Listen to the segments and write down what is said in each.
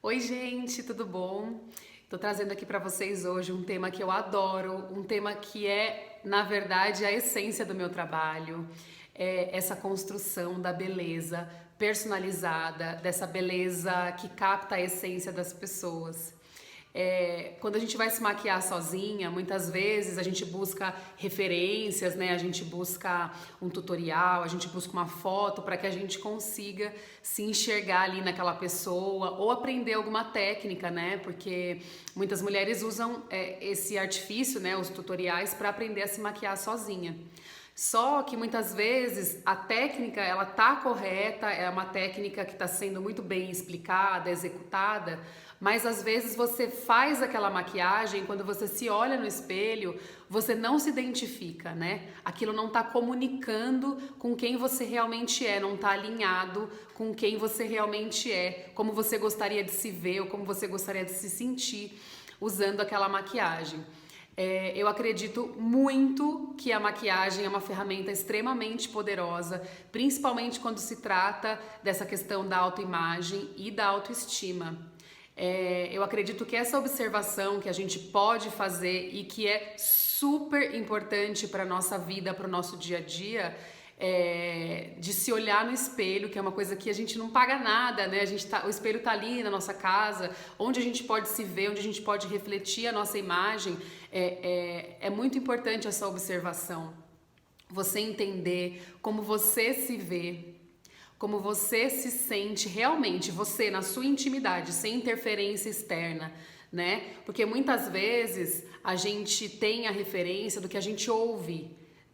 Oi, gente, tudo bom? Tô trazendo aqui para vocês hoje um tema que eu adoro, um tema que é, na verdade, a essência do meu trabalho, é essa construção da beleza personalizada, dessa beleza que capta a essência das pessoas. Quando a gente vai se maquiar sozinha, muitas vezes a gente busca referências, né? A gente busca um tutorial, a gente busca uma foto para que a gente consiga se enxergar ali naquela pessoa ou aprender alguma técnica, né? Porque muitas mulheres usam esse artifício, né? Os tutoriais para aprender a se maquiar sozinha. Só que muitas vezes a técnica ela tá correta, é uma técnica que está sendo muito bem explicada, executada, mas às vezes você faz aquela maquiagem, quando você se olha no espelho, você não se identifica, né? Aquilo não está comunicando com quem você realmente é, não está alinhado com quem você realmente é, como você gostaria de se ver ou como você gostaria de se sentir usando aquela maquiagem. Eu acredito muito que a maquiagem é uma ferramenta extremamente poderosa, principalmente quando se trata dessa questão da autoimagem e da autoestima. Eu acredito que essa observação que a gente pode fazer e que é super importante para a nossa vida, para o nosso dia a dia, de se olhar no espelho, que é uma coisa que a gente não paga nada, né? O espelho tá ali na nossa casa, onde a gente pode se ver, onde a gente pode refletir a nossa imagem. É muito importante essa observação. Você entender como você se vê, como você se sente realmente, você na sua intimidade, sem interferência externa, né? Porque muitas vezes a gente tem a referência do que a gente ouve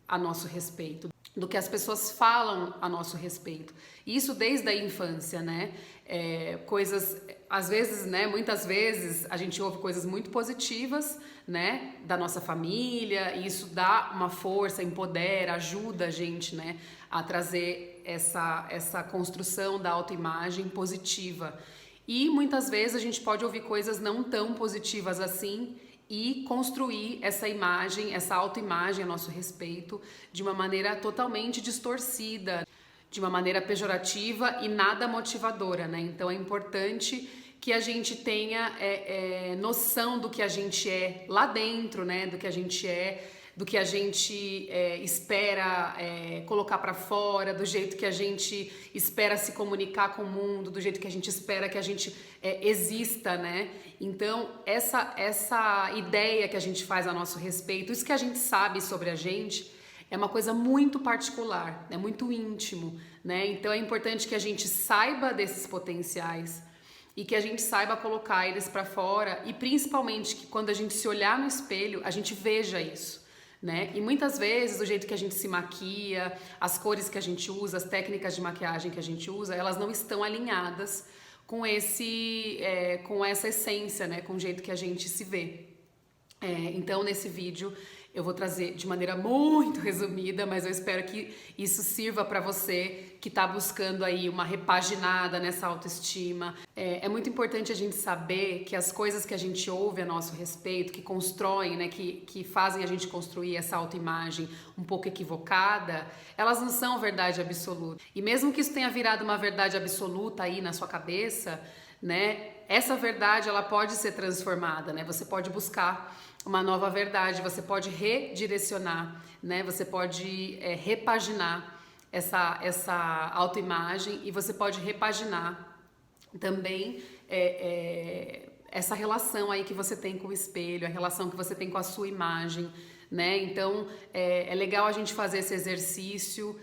a nosso respeito, do que as pessoas falam a nosso respeito. Isso desde a infância, né? Coisas, às vezes, né? Muitas vezes a gente ouve coisas muito positivas, né? Da nossa família, e isso dá uma força, empodera, ajuda a gente, né? A trazer essa construção da autoimagem positiva. E muitas vezes a gente pode ouvir coisas não tão positivas assim e construir essa imagem, essa autoimagem a nosso respeito de uma maneira totalmente distorcida, de uma maneira pejorativa e nada motivadora, né? Então é importante que a gente tenha noção do que a gente é lá dentro, né? Do que a gente é, do que a gente espera colocar para fora, do jeito que a gente espera se comunicar com o mundo, do jeito que a gente espera que a gente exista, né? Então, essa ideia que a gente faz a nosso respeito, isso que a gente sabe sobre a gente, é uma coisa muito particular, é muito íntimo, né? Então, é importante que a gente saiba desses potenciais e que a gente saiba colocar eles para fora e principalmente que quando a gente se olhar no espelho, a gente veja isso. Né? E muitas vezes o jeito que a gente se maquia, as cores que a gente usa, as técnicas de maquiagem que a gente usa, elas não estão alinhadas com com essa essência, né? Com o jeito que a gente se vê. Então nesse vídeo eu vou trazer de maneira muito resumida, mas eu espero que isso sirva para você que está buscando aí uma repaginada nessa autoestima. É muito importante a gente saber que as coisas que a gente ouve a nosso respeito, que constroem, né, que fazem a gente construir essa autoimagem um pouco equivocada, elas não são verdade absoluta. E mesmo que isso tenha virado uma verdade absoluta aí na sua cabeça, né, essa verdade ela pode ser transformada, né? Você pode buscar uma nova verdade, você pode redirecionar, né? Você pode repaginar essa autoimagem e você pode repaginar também essa relação aí que você tem com o espelho, a relação que você tem com a sua imagem, né? Então é legal a gente fazer esse exercício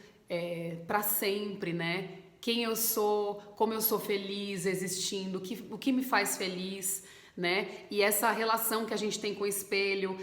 para sempre, né? Quem eu sou, como eu sou feliz existindo, o que me faz feliz, né? E essa relação que a gente tem com o espelho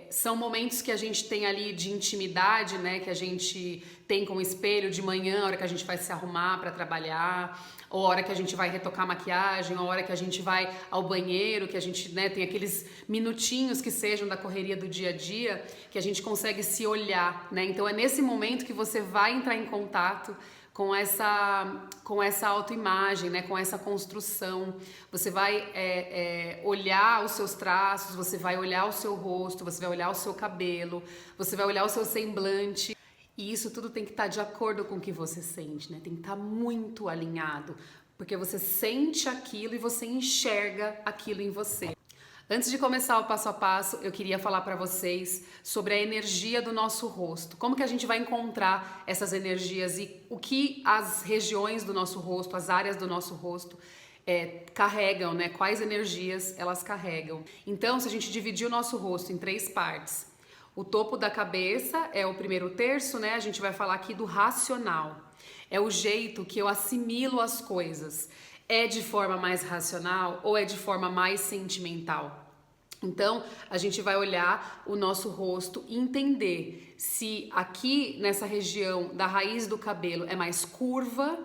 são momentos que a gente tem ali de intimidade, né? Que a gente tem com o espelho de manhã, a hora que a gente vai se arrumar para trabalhar, ou a hora que a gente vai retocar a maquiagem, ou a hora que a gente vai ao banheiro, que a gente, né, tem aqueles minutinhos que sejam da correria do dia a dia, que a gente consegue se olhar, né? Então é nesse momento que você vai entrar em contato com essa autoimagem, né? Com essa construção. Você vai olhar os seus traços, você vai olhar o seu rosto, você vai olhar o seu cabelo, você vai olhar o seu semblante. E isso tudo tem que estar de acordo com o que você sente, né? Tem que estar muito alinhado. porque você sente aquilo e você enxerga aquilo em você. Antes de começar o passo a passo, eu queria falar para vocês sobre a energia do nosso rosto. Como que a gente vai encontrar essas energias e o que as regiões do nosso rosto, as áreas do nosso rosto carregam, né? Quais energias elas carregam. Então, se a gente dividir o nosso rosto em 3 partes, o topo da cabeça é o primeiro terço, né? A gente vai falar aqui do racional. É o jeito que eu assimilo as coisas. É de forma mais racional ou é de forma mais sentimental? Então, a gente vai olhar o nosso rosto e entender se aqui nessa região da raiz do cabelo é mais curva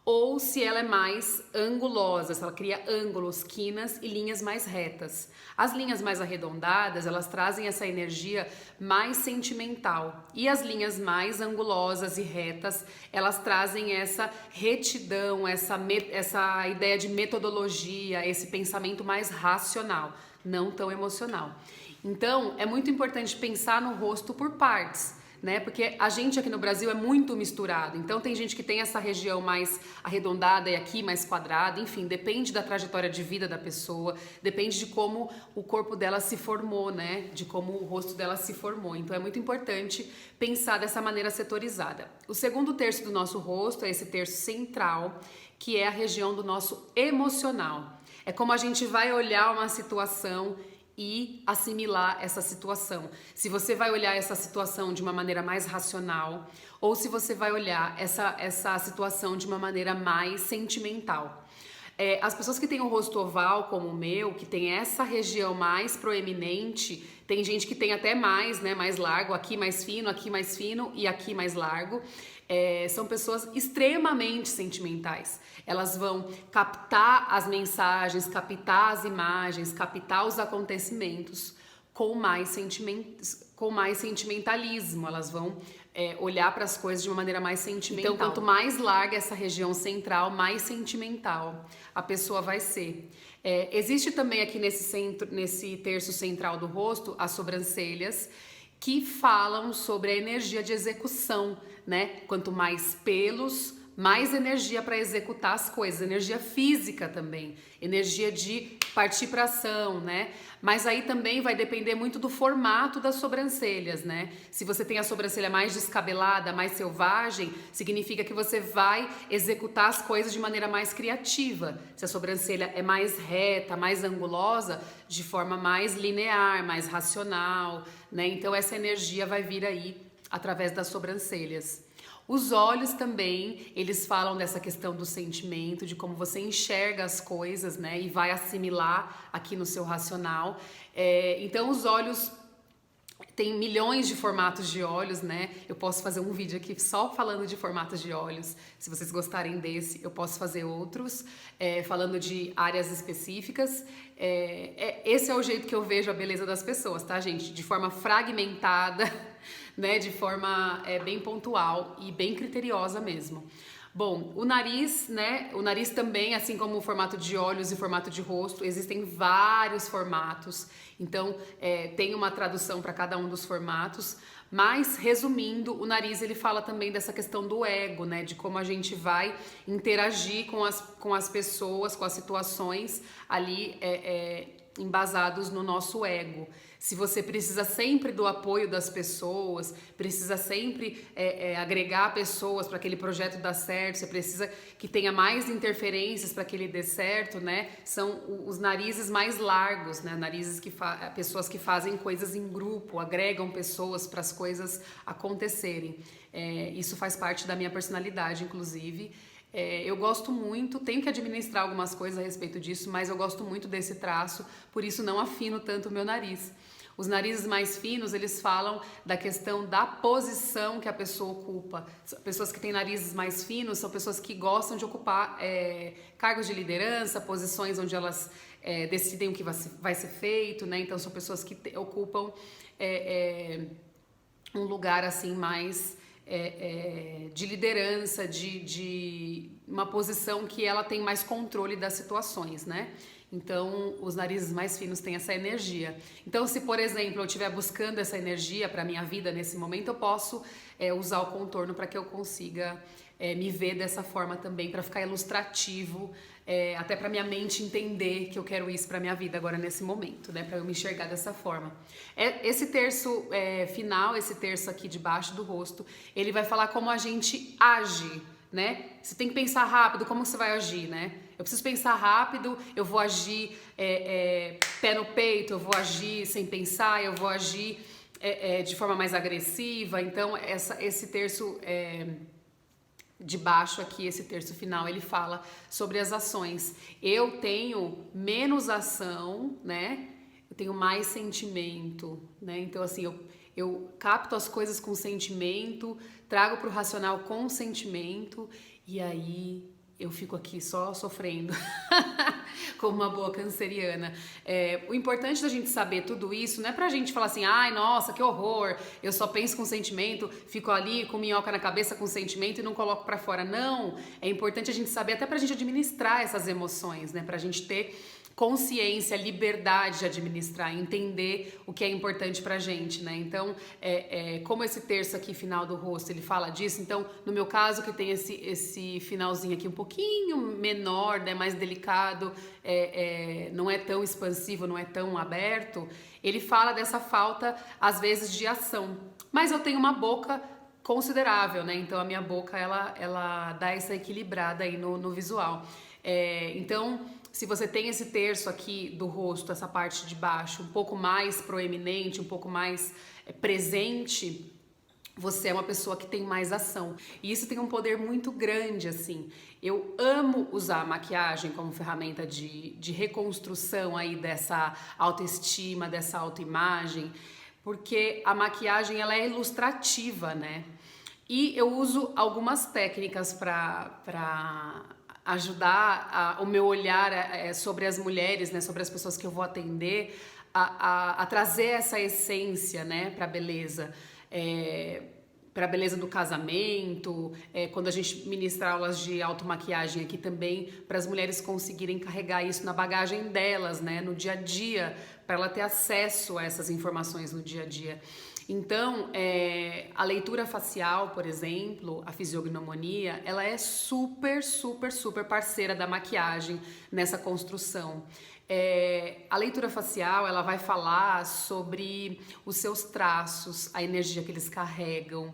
ou se ela é mais angulosa, se ela cria ângulos, quinas e linhas mais retas. As linhas mais arredondadas, elas trazem essa energia mais sentimental. E as linhas mais angulosas e retas, elas trazem essa retidão, essa ideia de metodologia, esse pensamento mais racional, não tão emocional. Então, é muito importante pensar no rosto por partes, né? Porque a gente aqui no Brasil é muito misturado. Então tem gente que tem essa região mais arredondada e aqui mais quadrada, enfim, depende da trajetória de vida da pessoa, depende de como o corpo dela se formou, né? De como o rosto dela se formou. Então é muito importante pensar dessa maneira setorizada. O segundo terço do nosso rosto é esse terço central, que é a região do nosso emocional. É como a gente vai olhar uma situação e assimilar essa situação. Se você vai olhar essa situação de uma maneira mais racional ou se você vai olhar essa situação de uma maneira mais sentimental. As pessoas que têm um rosto oval como o meu, que tem essa região mais proeminente, tem gente que tem até mais, né, mais largo, aqui mais fino e aqui mais largo. São pessoas extremamente sentimentais. Elas vão captar as mensagens, captar as imagens, captar os acontecimentos com mais sentimentalismo. Elas vão olhar para as coisas de uma maneira mais sentimental. Então, quanto mais larga essa região central, mais sentimental a pessoa vai ser. Existe também aqui nesse terço central do rosto as sobrancelhas, que falam sobre a energia de execução, né? Quanto mais pelos, mais energia para executar as coisas, energia física também, energia de partir para ação, né? Mas aí também vai depender muito do formato das sobrancelhas, né? Se você tem a sobrancelha mais descabelada, mais selvagem, significa que você vai executar as coisas de maneira mais criativa. Se a sobrancelha é mais reta, mais angulosa, de forma mais linear, mais racional, né? Então essa energia vai vir aí através das sobrancelhas. Os olhos também, eles falam dessa questão do sentimento, de como você enxerga as coisas, né? E vai assimilar aqui no seu racional. Então os olhos tem milhões de formatos de olhos, né? Eu posso fazer um vídeo aqui só falando de formatos de olhos. Se vocês gostarem desse, eu posso fazer outros, falando de áreas específicas. Esse é o jeito que eu vejo a beleza das pessoas, tá, gente? De forma fragmentada, né? De forma bem pontual e bem criteriosa mesmo. Bom, o nariz, né? O nariz também, assim como o formato de olhos e formato de rosto, existem vários formatos. Então, tem uma tradução para cada um dos formatos. Mas, resumindo, o nariz ele fala também dessa questão do ego, né? De como a gente vai interagir com as pessoas, com as situações ali embasados no nosso ego. Se você precisa sempre do apoio das pessoas, precisa sempre agregar pessoas para aquele projeto dar certo, você precisa que tenha mais interferências para que ele dê certo, né? São os narizes mais largos, né? Narizes pessoas que fazem coisas em grupo, agregam pessoas para as coisas acontecerem. Isso faz parte da minha personalidade, inclusive. Eu gosto muito, tenho que administrar algumas coisas a respeito disso, mas eu gosto muito desse traço, por isso não afino tanto o meu nariz. Os narizes mais finos, eles falam da questão da posição que a pessoa ocupa. Pessoas que têm narizes mais finos são pessoas que gostam de ocupar cargos de liderança, posições onde elas decidem o que vai ser feito, né? Então são pessoas que ocupam um lugar assim mais de liderança, de uma posição que ela tem mais controle das situações, né? Então, os narizes mais finos têm essa energia. Então, se, por exemplo, eu estiver buscando essa energia para a minha vida nesse momento, eu posso usar o contorno para que eu consiga me ver dessa forma também, para ficar ilustrativo, até para minha mente entender que eu quero isso para minha vida agora nesse momento, né? Para eu me enxergar dessa forma. Esse terço final, esse terço aqui debaixo do rosto, ele vai falar como a gente age, né? Você tem que pensar rápido, como você vai agir, né? Eu preciso pensar rápido, eu vou agir pé no peito, eu vou agir sem pensar, eu vou agir de forma mais agressiva. Então, esse terço de baixo aqui, esse terço final, ele fala sobre as ações. Eu tenho menos ação, né? Eu tenho mais sentimento, né? Então, assim, eu capto as coisas com sentimento, trago para o racional com sentimento, e aí eu fico aqui só sofrendo, como uma boa canceriana. O importante da gente saber tudo isso não é pra gente falar assim, ai, nossa, que horror, eu só penso com sentimento, fico ali com minhoca na cabeça com sentimento e não coloco pra fora. Não, é importante a gente saber até pra gente administrar essas emoções, né? Pra gente ter consciência, liberdade de administrar, entender o que é importante pra gente, né? Então, como esse terço aqui, final do rosto, ele fala disso, então, no meu caso, que tem esse finalzinho aqui um pouquinho menor, né, mais delicado, não é tão expansivo, não é tão aberto, ele fala dessa falta, às vezes, de ação. Mas eu tenho uma boca considerável, né? Então, a minha boca, ela dá essa equilibrada aí no visual. Então, se você tem esse terço aqui do rosto, essa parte de baixo, um pouco mais proeminente, um pouco mais presente, você é uma pessoa que tem mais ação. E isso tem um poder muito grande, assim. Eu amo usar a maquiagem como ferramenta de reconstrução aí dessa autoestima, dessa autoimagem, porque a maquiagem, ela é ilustrativa, né? E eu uso algumas técnicas para ajudar o meu olhar sobre as mulheres, né, sobre as pessoas que eu vou atender, a trazer essa essência, né, para a beleza. Para a beleza do casamento, quando a gente ministra aulas de automaquiagem aqui também, para as mulheres conseguirem carregar isso na bagagem delas, né, no dia a dia, para ela ter acesso a essas informações no dia a dia. Então, a leitura facial, por exemplo, a fisiognomonia, ela é super, super, super parceira da maquiagem nessa construção. A leitura facial, ela vai falar sobre os seus traços, a energia que eles carregam,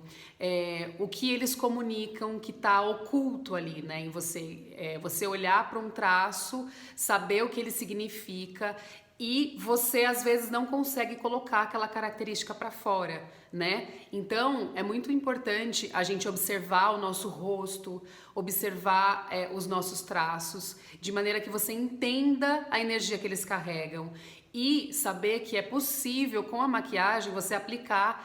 o que eles comunicam que está oculto ali, né, em você. Você olhar para um traço, saber o que ele significa e você às vezes não consegue colocar aquela característica para fora, né? Então é muito importante a gente observar o nosso rosto, observar os nossos traços, de maneira que você entenda a energia que eles carregam e saber que é possível com a maquiagem você aplicar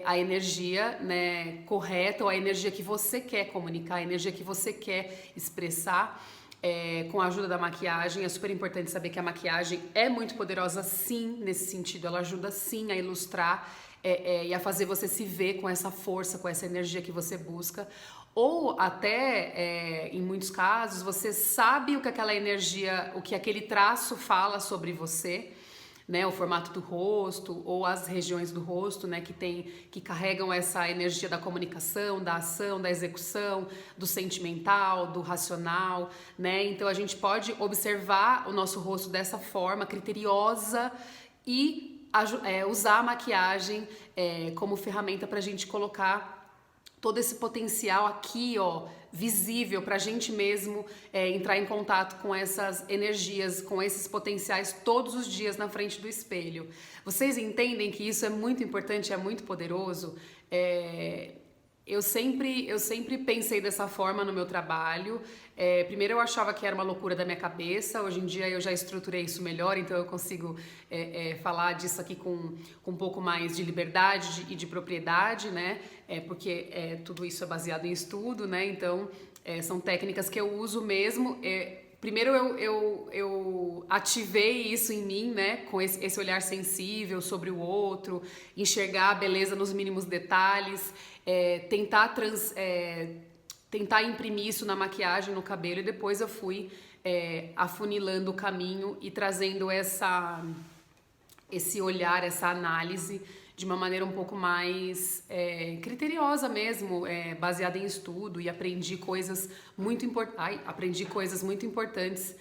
a energia, né, correta, ou a energia que você quer comunicar, a energia que você quer expressar. Com a ajuda da maquiagem. É super importante saber que a maquiagem é muito poderosa, sim, nesse sentido. Ela ajuda, sim, a ilustrar e a fazer você se ver com essa força, com essa energia que você busca. Ou até, em muitos casos, você sabe o que aquela energia, o que aquele traço fala sobre você, né, o formato do rosto ou as regiões do rosto, né, que carregam essa energia da comunicação, da ação, da execução, do sentimental, do racional, né? Então a gente pode observar o nosso rosto dessa forma criteriosa e usar a maquiagem como ferramenta para a gente colocar todo esse potencial aqui, ó, visível pra gente mesmo entrar em contato com essas energias, com esses potenciais todos os dias na frente do espelho. Vocês entendem que isso é muito importante, é muito poderoso? Eu sempre pensei dessa forma no meu trabalho. Primeiro eu achava que era uma loucura da minha cabeça, hoje em dia eu já estruturei isso melhor, então eu consigo falar disso aqui com um pouco mais de liberdade e de propriedade, né? Porque tudo isso é baseado em estudo, né? Então são técnicas que eu uso mesmo. Primeiro eu ativei isso em mim, né, com esse olhar sensível sobre o outro, enxergar a beleza nos mínimos detalhes, tentar imprimir isso na maquiagem, no cabelo, e depois eu fui afunilando o caminho e trazendo esse olhar, essa análise de uma maneira um pouco mais criteriosa mesmo, baseada em estudo, e aprendi coisas muito importantes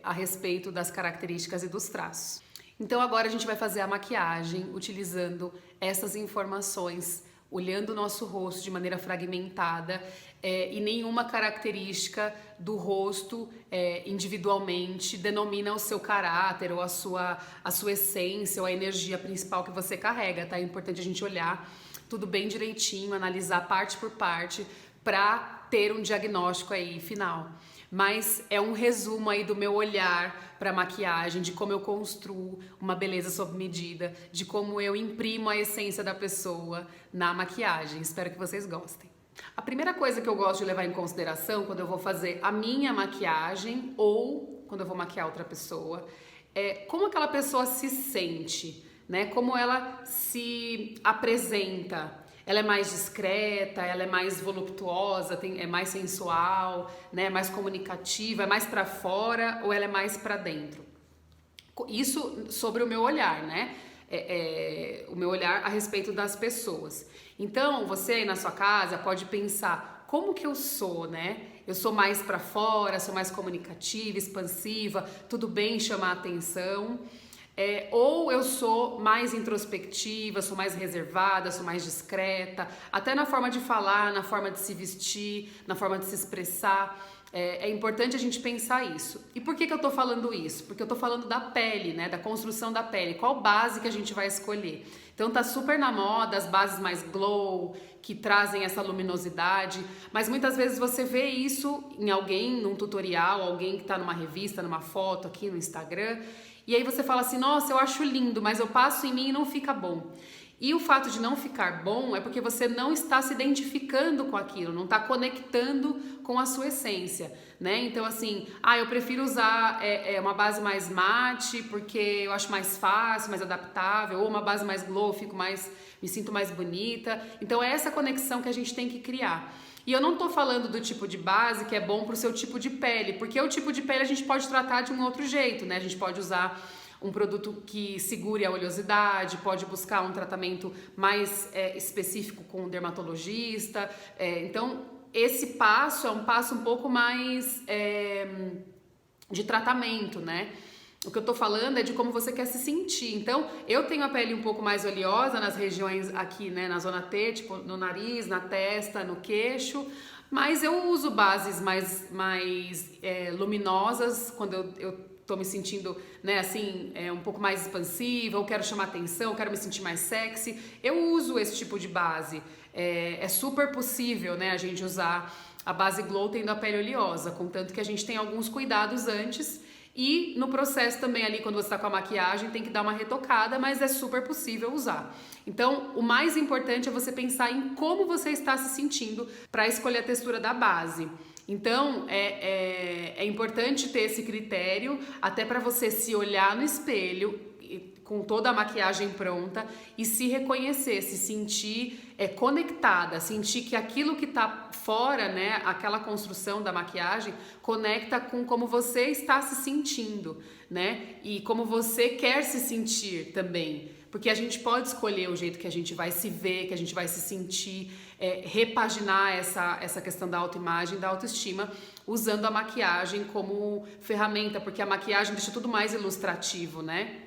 a respeito das características e dos traços. Então agora a gente vai fazer a maquiagem utilizando essas informações, olhando o nosso rosto de maneira fragmentada, e nenhuma característica do rosto individualmente denomina o seu caráter ou a sua essência ou a energia principal que você carrega, tá? É importante a gente olhar tudo bem direitinho, analisar parte por parte para ter um diagnóstico aí final. Mas é um resumo aí do meu olhar para maquiagem, de como eu construo uma beleza sob medida, de como eu imprimo a essência da pessoa na maquiagem. Espero que vocês gostem. A primeira coisa que eu gosto de levar em consideração quando eu vou fazer a minha maquiagem ou quando eu vou maquiar outra pessoa é como aquela pessoa se sente, né? Como ela se apresenta. Ela é mais discreta, ela é mais voluptuosa, é mais sensual, né? É mais comunicativa, é mais pra fora ou ela é mais pra dentro? Isso sobre o meu olhar, né? O meu olhar a respeito das pessoas. Então, você aí na sua casa pode pensar, como que eu sou, né? Eu sou mais pra fora, sou mais comunicativa, expansiva, tudo bem chamar atenção. Ou eu sou mais introspectiva, sou mais reservada, sou mais discreta, até na forma de falar, na forma de se vestir, na forma de se expressar. É importante a gente pensar isso. E por que eu tô falando isso? Porque eu tô falando da pele, né? Da construção da pele. Qual base que a gente vai escolher? Então tá super na moda as bases mais glow, que trazem essa luminosidade, mas muitas vezes você vê isso em alguém, num tutorial, alguém que tá numa revista, numa foto aqui no Instagram, e aí você fala assim, nossa, eu acho lindo, mas eu passo em mim e não fica bom. E o fato de não ficar bom é porque você não está se identificando com aquilo, não está conectando com a sua essência, né? Então assim, eu prefiro usar uma base mais mate porque eu acho mais fácil, mais adaptável, ou uma base mais glow, me sinto mais bonita. Então é essa conexão que a gente tem que criar. E eu não tô falando do tipo de base que é bom pro seu tipo de pele, porque o tipo de pele a gente pode tratar de um outro jeito, né? A gente pode usar um produto que segure a oleosidade, pode buscar um tratamento mais específico com um dermatologista. Então, esse passo é um passo um pouco mais de tratamento, né? O que eu tô falando é de como você quer se sentir. Então, eu tenho a pele um pouco mais oleosa nas regiões aqui, né, na zona T, tipo no nariz, na testa, no queixo, mas eu uso bases mais luminosas quando eu tô me sentindo, né, assim, um pouco mais expansiva, ou quero chamar atenção, quero me sentir mais sexy. Eu uso esse tipo de base. É super possível, né, a gente usar a base glow tendo a pele oleosa, contanto que a gente tem alguns cuidados antes. E no processo também ali, quando você está com a maquiagem, tem que dar uma retocada, mas é super possível usar. Então, o mais importante é você pensar em como você está se sentindo para escolher a textura da base. Então, é importante ter esse critério, até para você se olhar no espelho com toda a maquiagem pronta e se reconhecer, se sentir conectada, sentir que aquilo que tá fora, né, aquela construção da maquiagem, conecta com como você está se sentindo, né, e como você quer se sentir também. Porque a gente pode escolher o jeito que a gente vai se ver, que a gente vai se sentir, repaginar essa questão da autoimagem, da autoestima, usando a maquiagem como ferramenta, porque a maquiagem deixa tudo mais ilustrativo, né?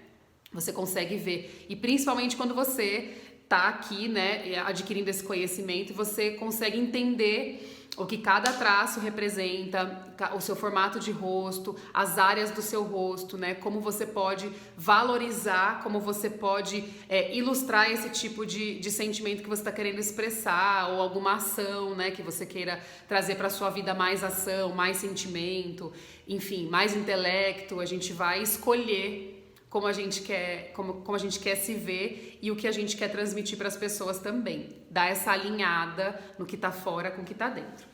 Você consegue ver. E principalmente quando você tá aqui, né, adquirindo esse conhecimento, você consegue entender o que cada traço representa, o seu formato de rosto, as áreas do seu rosto, né? Como você pode valorizar, como você pode ilustrar esse tipo de sentimento que você está querendo expressar, ou alguma ação, né, que você queira trazer para sua vida mais ação, mais sentimento, enfim, mais intelecto. A gente vai escolher como a gente quer se ver e o que a gente quer transmitir para as pessoas também. Dar essa alinhada no que tá fora com o que tá dentro.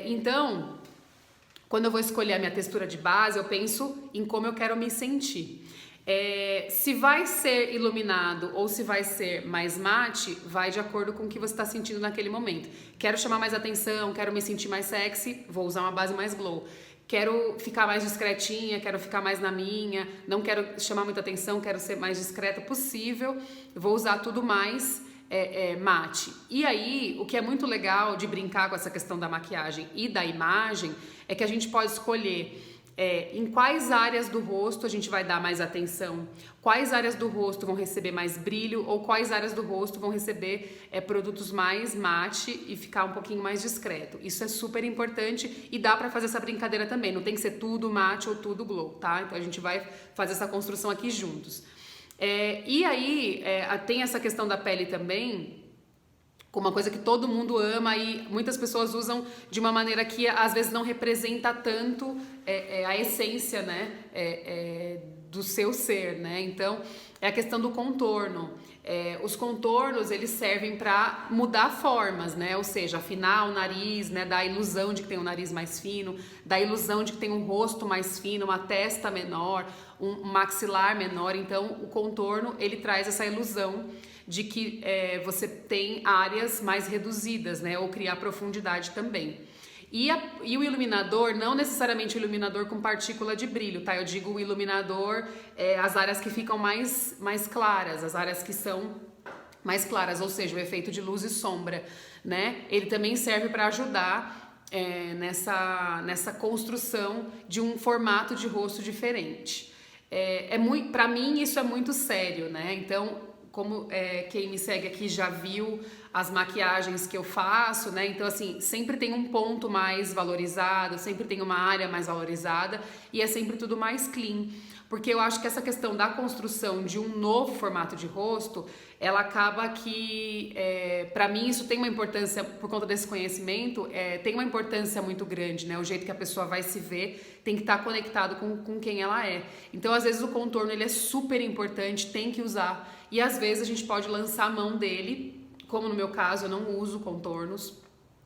Então, quando eu vou escolher a minha textura de base, eu penso em como eu quero me sentir. Se vai ser iluminado ou se vai ser mais mate, vai de acordo com o que você está sentindo naquele momento. Quero chamar mais atenção, quero me sentir mais sexy, vou usar uma base mais glow. quero ficar mais discretinha, quero ficar mais na minha, não quero chamar muita atenção, quero ser mais discreta possível, vou usar tudo mais mate. E aí, o que é muito legal de brincar com essa questão da maquiagem e da imagem é que a gente pode escolher em quais áreas do rosto a gente vai dar mais atenção, quais áreas do rosto vão receber mais brilho ou quais áreas do rosto vão receber produtos mais mate e ficar um pouquinho mais discreto. Isso é super importante e dá pra fazer essa brincadeira também, não tem que ser tudo mate ou tudo glow, tá? Então a gente vai fazer essa construção aqui juntos. E aí tem essa questão da pele também, como uma coisa que todo mundo ama e muitas pessoas usam de uma maneira que às vezes não representa tanto a essência, né, do seu ser, né? Então é a questão do contorno. Os contornos, eles servem para mudar formas, né? Ou seja, afinar o nariz, né? Dar a ilusão de que tem um nariz mais fino, dar a ilusão de que tem um rosto mais fino, uma testa menor, um maxilar menor. Então o contorno, ele traz essa ilusão de que você tem áreas mais reduzidas, né? Ou criar profundidade também. E o iluminador, não necessariamente o iluminador com partícula de brilho, tá? Eu digo o iluminador, as áreas que ficam mais claras, as áreas que são mais claras, ou seja, o efeito de luz e sombra, né? Ele também serve para ajudar nessa construção de um formato de rosto diferente. Para mim isso é muito sério, né? Então, como quem me segue aqui já viu as maquiagens que eu faço, né? Então, assim, sempre tem um ponto mais valorizado, sempre tem uma área mais valorizada e é sempre tudo mais clean. Porque eu acho que essa questão da construção de um novo formato de rosto, ela acaba que, pra mim, isso tem uma importância, por conta desse conhecimento, tem uma importância muito grande, né? O jeito que a pessoa vai se ver tem que estar conectado com quem ela é. Então, às vezes, o contorno, ele é super importante, tem que usar. E, às vezes, a gente pode lançar a mão dele, como no meu caso, eu não uso contornos.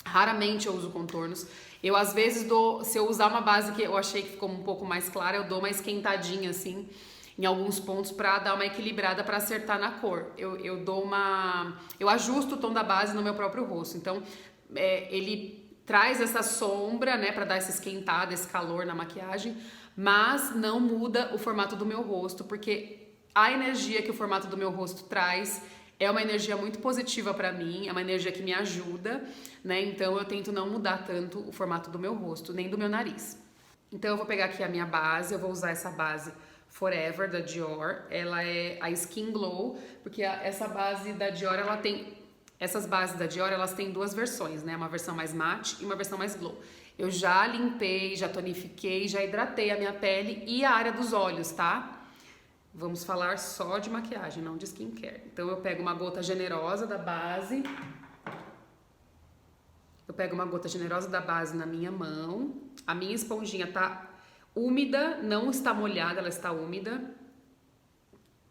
Raramente eu uso contornos. Eu, às vezes, se eu usar uma base que eu achei que ficou um pouco mais clara, eu dou uma esquentadinha, assim, em alguns pontos pra dar uma equilibrada, pra acertar na cor. Eu ajusto o tom da base no meu próprio rosto. Então, ele traz essa sombra, né, pra dar essa esquentada, esse calor na maquiagem, mas não muda o formato do meu rosto, porque a energia que o formato do meu rosto traz é uma energia muito positiva pra mim, é uma energia que me ajuda, né? Então eu tento não mudar tanto o formato do meu rosto, nem do meu nariz. Então eu vou pegar aqui a minha base, eu vou usar essa base Forever da Dior, ela é a Skin Glow, porque essa base da Dior, essas bases da Dior, elas têm duas versões, né? Uma versão mais mate e uma versão mais glow. Eu já limpei, já tonifiquei, já hidratei a minha pele e a área dos olhos, tá? Vamos falar só de maquiagem, não de skincare. Então eu pego uma gota generosa da base. Eu pego uma gota generosa da base na minha mão. A minha esponjinha tá úmida, não está molhada, ela está úmida.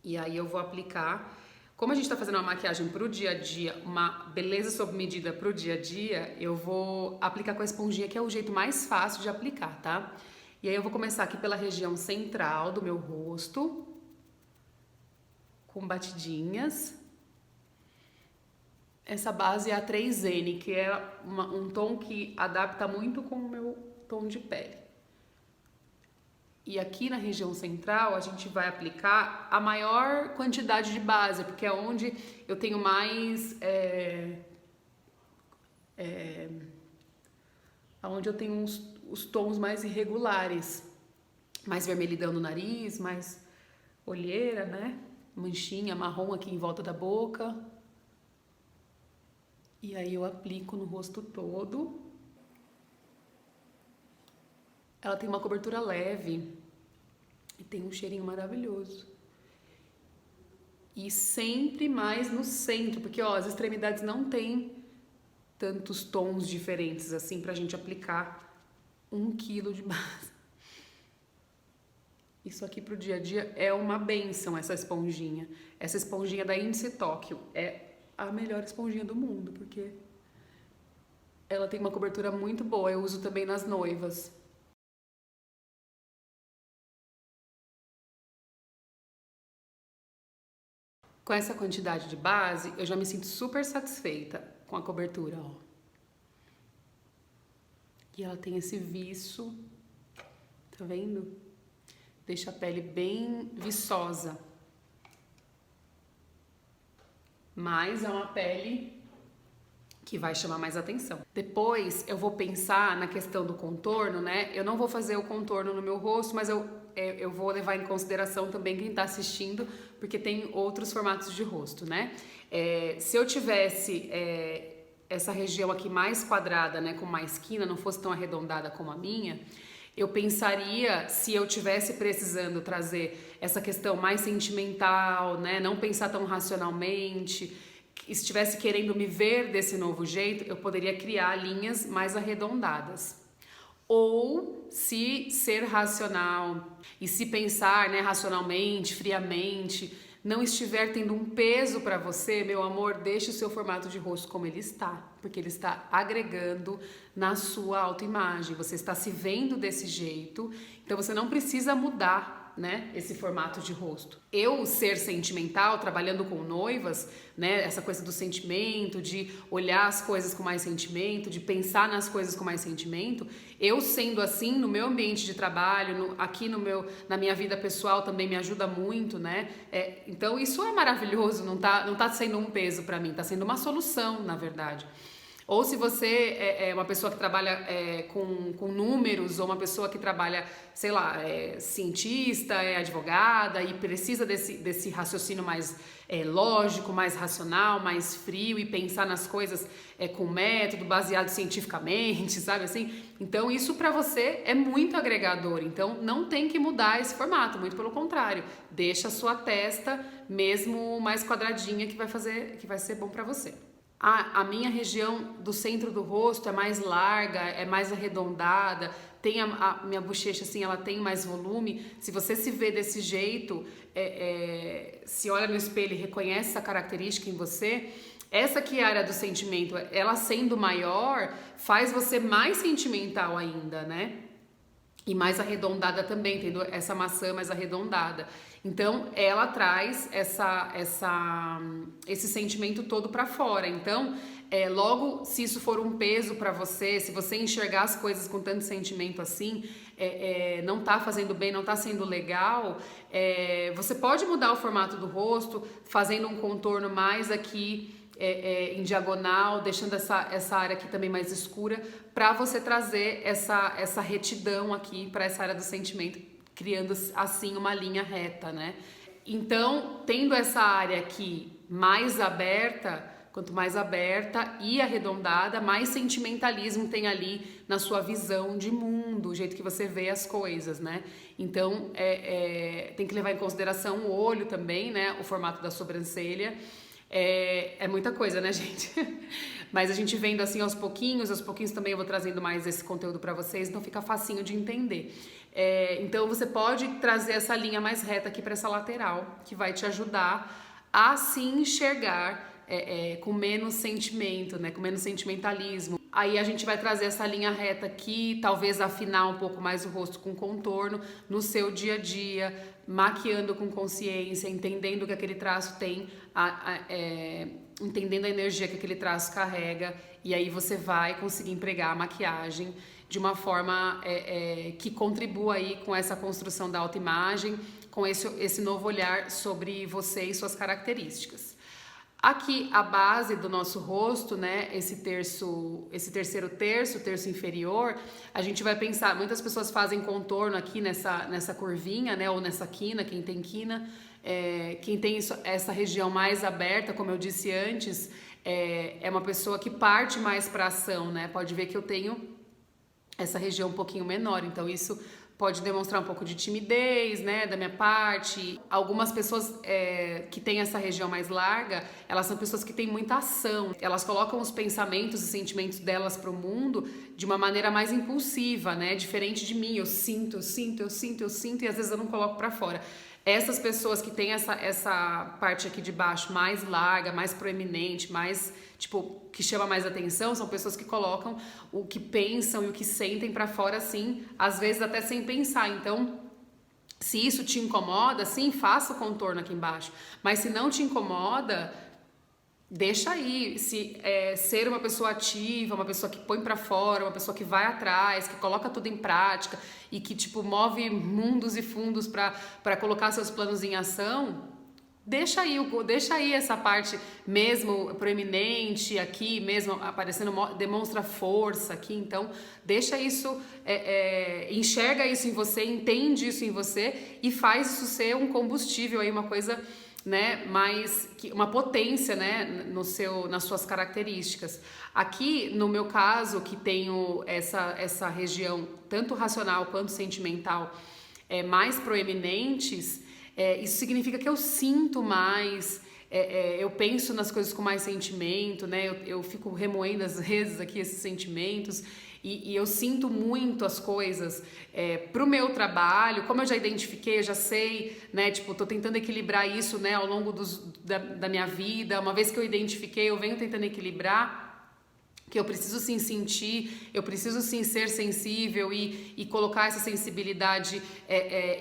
E aí eu vou aplicar. Como a gente tá fazendo uma maquiagem pro dia a dia, uma beleza sob medida pro dia a dia, eu vou aplicar com a esponjinha, que é o jeito mais fácil de aplicar, tá? E aí eu vou começar aqui pela região central do meu rosto, com batidinhas. Essa base é a 3N, que é um tom que adapta muito com o meu tom de pele. E aqui na região central a gente vai aplicar a maior quantidade de base, porque é onde eu tenho mais... onde eu tenho os tons mais irregulares. Mais vermelhidão no nariz, mais olheira, né? Manchinha marrom aqui em volta da boca. E aí eu aplico no rosto todo. Ela tem uma cobertura leve e tem um cheirinho maravilhoso. E sempre mais no centro, porque ó, as extremidades não tem tantos tons diferentes assim pra gente aplicar 1 quilo de base. Isso aqui pro dia a dia é uma bênção, essa esponjinha. Essa esponjinha da Índice Tóquio é a melhor esponjinha do mundo, porque ela tem uma cobertura muito boa. Eu uso também nas noivas. Com essa quantidade de base, eu já me sinto super satisfeita com a cobertura, ó. E ela tem esse viço Tá vendo? Deixa a pele bem viçosa. Mas é uma pele que vai chamar mais atenção. Depois eu vou pensar na questão do contorno, né? Eu não vou fazer o contorno no meu rosto, mas eu vou levar em consideração também quem tá assistindo, porque tem outros formatos de rosto, né? Se eu tivesse essa região aqui mais quadrada, né, com mais quina, não fosse tão arredondada como a minha, eu pensaria, se eu tivesse precisando trazer essa questão mais sentimental, né, não pensar tão racionalmente, estivesse querendo me ver desse novo jeito, eu poderia criar linhas mais arredondadas. Ou se ser racional e se pensar, né, racionalmente, friamente, não estiver tendo um peso para você, meu amor, deixe o seu formato de rosto como ele está, porque ele está agregando na sua autoimagem. Você está se vendo desse jeito, então você não precisa mudar, né, esse formato de rosto. Eu ser sentimental, trabalhando com noivas, né, essa coisa do sentimento, de olhar as coisas com mais sentimento, de pensar nas coisas com mais sentimento, eu sendo assim no meu ambiente de trabalho, aqui na minha vida pessoal também me ajuda muito, né? Então isso é maravilhoso, não tá sendo um peso para mim, tá sendo uma solução, na verdade. Ou se você é uma pessoa que trabalha com números, ou uma pessoa que trabalha, sei lá, é cientista, é advogada e precisa desse raciocínio mais lógico, mais racional, mais frio e pensar nas coisas com método, baseado cientificamente, sabe assim? Então isso para você é muito agregador, então não tem que mudar esse formato, muito pelo contrário, deixa a sua testa mesmo mais quadradinha que vai ser bom para você. A minha região do centro do rosto é mais larga, é mais arredondada, tem a minha bochecha assim, ela tem mais volume. Se você se vê desse jeito, se olha no espelho e reconhece essa característica em você, essa aqui é a área do sentimento, ela sendo maior, faz você mais sentimental ainda, né? E mais arredondada também, tendo essa maçã mais arredondada. Então, ela traz esse sentimento todo para fora. Então, logo, se isso for um peso para você, se você enxergar as coisas com tanto sentimento assim, não tá fazendo bem, não tá sendo legal, você pode mudar o formato do rosto, fazendo um contorno mais aqui, em diagonal, deixando essa área aqui também mais escura, para você trazer essa retidão aqui para essa área do sentimento, criando assim uma linha reta, né? Então, tendo essa área aqui mais aberta, quanto mais aberta e arredondada, mais sentimentalismo tem ali na sua visão de mundo, o jeito que você vê as coisas, né? Então, tem que levar em consideração o olho também, né? O formato da sobrancelha. É muita coisa, né, gente? Mas a gente vendo assim aos pouquinhos também eu vou trazendo mais esse conteúdo para vocês, então fica facinho de entender. Então você pode trazer essa linha mais reta aqui para essa lateral, que vai te ajudar a se enxergar com menos sentimento, né, com menos sentimentalismo. Aí a gente vai trazer essa linha reta aqui, talvez afinar um pouco mais o rosto com contorno no seu dia a dia, maquiando com consciência, entendendo que aquele traço tem, entendendo a energia que aquele traço carrega, e aí você vai conseguir empregar a maquiagem de uma forma que contribua aí com essa construção da autoimagem, com esse novo olhar sobre você e suas características. Aqui a base do nosso rosto, né, esse terceiro terço, o terço inferior, a gente vai pensar, muitas pessoas fazem contorno aqui nessa curvinha, né, ou nessa quina, quem tem quina, quem tem essa região mais aberta, como eu disse antes, é uma pessoa que parte mais para ação, né, pode ver que eu tenho essa região um pouquinho menor, então isso pode demonstrar um pouco de timidez, né, da minha parte. Algumas pessoas que têm essa região mais larga, elas são pessoas que têm muita ação. Elas colocam os pensamentos e sentimentos delas para o mundo de uma maneira mais impulsiva, né, diferente de mim. Eu sinto, e às vezes eu não coloco para fora. Essas pessoas que têm essa parte aqui de baixo mais larga, mais proeminente, mais, tipo, que chama mais atenção, são pessoas que colocam o que pensam e o que sentem pra fora, assim, às vezes até sem pensar. Então, se isso te incomoda, sim, faça o contorno aqui embaixo. Mas se não te incomoda, deixa aí, ser uma pessoa ativa, uma pessoa que põe pra fora, uma pessoa que vai atrás, que coloca tudo em prática e que, tipo, move mundos e fundos pra colocar seus planos em ação, deixa aí essa parte mesmo proeminente aqui, mesmo aparecendo, demonstra força aqui, então deixa isso, enxerga isso em você, entende isso em você e faz isso ser um combustível aí, uma coisa, né, mais uma potência, né, nas suas características. Aqui, no meu caso, que tenho essa região tanto racional quanto sentimental mais proeminentes, isso significa que eu sinto mais, eu penso nas coisas com mais sentimento, né? Eu fico remoendo às vezes aqui esses sentimentos e eu sinto muito as coisas pro meu trabalho, como eu já identifiquei, eu já sei, né? Tipo, tô tentando equilibrar isso, né? Ao longo da minha vida, uma vez que eu identifiquei, eu venho tentando equilibrar, que eu preciso sim sentir, eu preciso sim ser sensível e colocar essa sensibilidade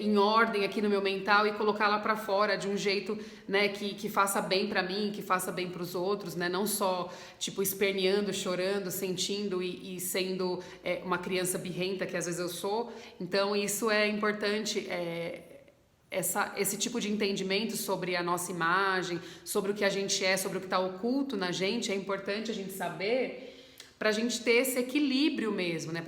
em ordem aqui no meu mental e colocá-la para fora de um jeito, né, que faça bem para mim, que faça bem para os outros, né, não só tipo esperneando, chorando, sentindo e sendo uma criança birrenta que às vezes eu sou. Então isso é importante. Esse tipo de entendimento sobre a nossa imagem, sobre o que a gente é, sobre o que está oculto na gente, é importante a gente saber para a gente ter esse equilíbrio mesmo, né?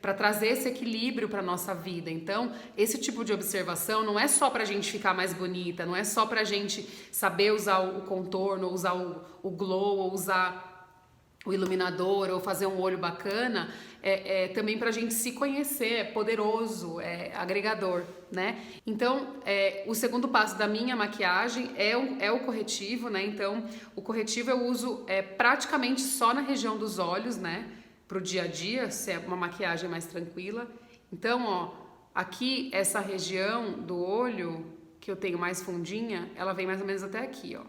Para trazer esse equilíbrio para nossa vida. Então, esse tipo de observação não é só para a gente ficar mais bonita, não é só para a gente saber usar o contorno, usar o glow, ou usar o iluminador ou fazer um olho bacana, também pra gente se conhecer, é poderoso, é agregador, né? Então, o segundo passo da minha maquiagem é o corretivo, né? Então, o corretivo eu uso praticamente só na região dos olhos, né? Pro dia a dia, se é uma maquiagem mais tranquila. Então, ó, aqui essa região do olho, que eu tenho mais fundinha, ela vem mais ou menos até aqui, ó.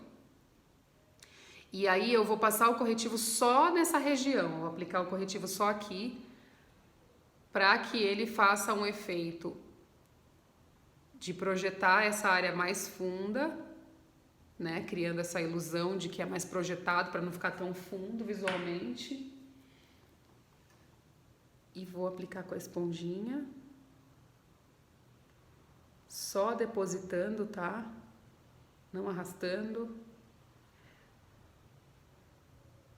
E aí eu vou passar o corretivo só nessa região, vou aplicar o corretivo só aqui, para que ele faça um efeito de projetar essa área mais funda, né, criando essa ilusão de que é mais projetado para não ficar tão fundo visualmente. E vou aplicar com a esponjinha, só depositando, tá? Não arrastando.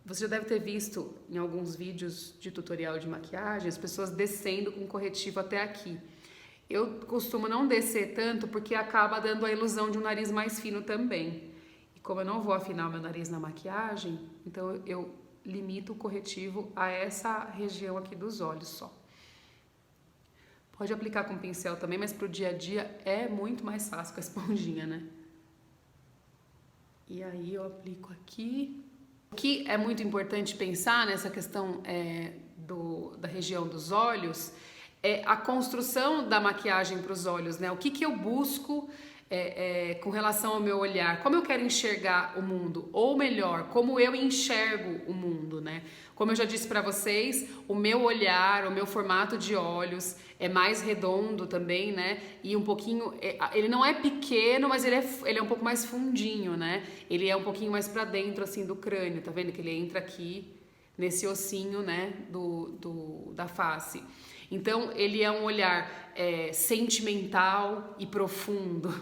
Você já deve ter visto em alguns vídeos de tutorial de maquiagem as pessoas descendo com corretivo até aqui. Eu costumo não descer tanto porque acaba dando a ilusão de um nariz mais fino também. E como eu não vou afinar o meu nariz na maquiagem, então eu limito o corretivo a essa região aqui dos olhos só. Pode aplicar com pincel também, mas pro dia a dia é muito mais fácil com a esponjinha, né? E aí eu aplico aqui. O que é muito importante pensar nessa questão da região dos olhos é a construção da maquiagem para os olhos, né? O que eu busco com relação ao meu olhar, como eu quero enxergar o mundo, ou melhor, como eu enxergo o mundo, né? Como eu já disse para vocês, o meu olhar, o meu formato de olhos é mais redondo também, né? E um pouquinho, ele não é pequeno, mas ele é um pouco mais fundinho, né? Ele é um pouquinho mais para dentro, assim, do crânio, tá vendo? Que ele entra aqui nesse ossinho, né? Da face. Então, ele é um olhar sentimental e profundo,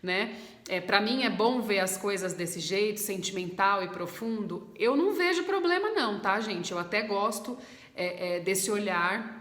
né? Para mim é bom ver as coisas desse jeito, sentimental e profundo. Eu não vejo problema não, tá, gente? Eu até gosto desse olhar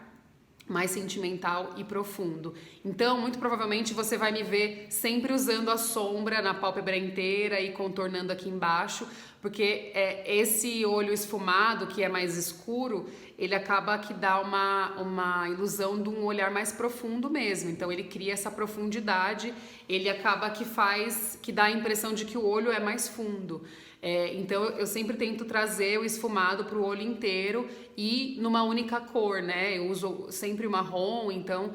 mais sentimental e profundo. Então, muito provavelmente você vai me ver sempre usando a sombra na pálpebra inteira e contornando aqui embaixo, porque esse olho esfumado, que é mais escuro, ele acaba que dá uma ilusão de um olhar mais profundo mesmo. Então, ele cria essa profundidade, ele acaba que dá a impressão de que o olho é mais fundo. Então eu sempre tento trazer o esfumado para o olho inteiro e numa única cor, né? Eu uso sempre marrom, então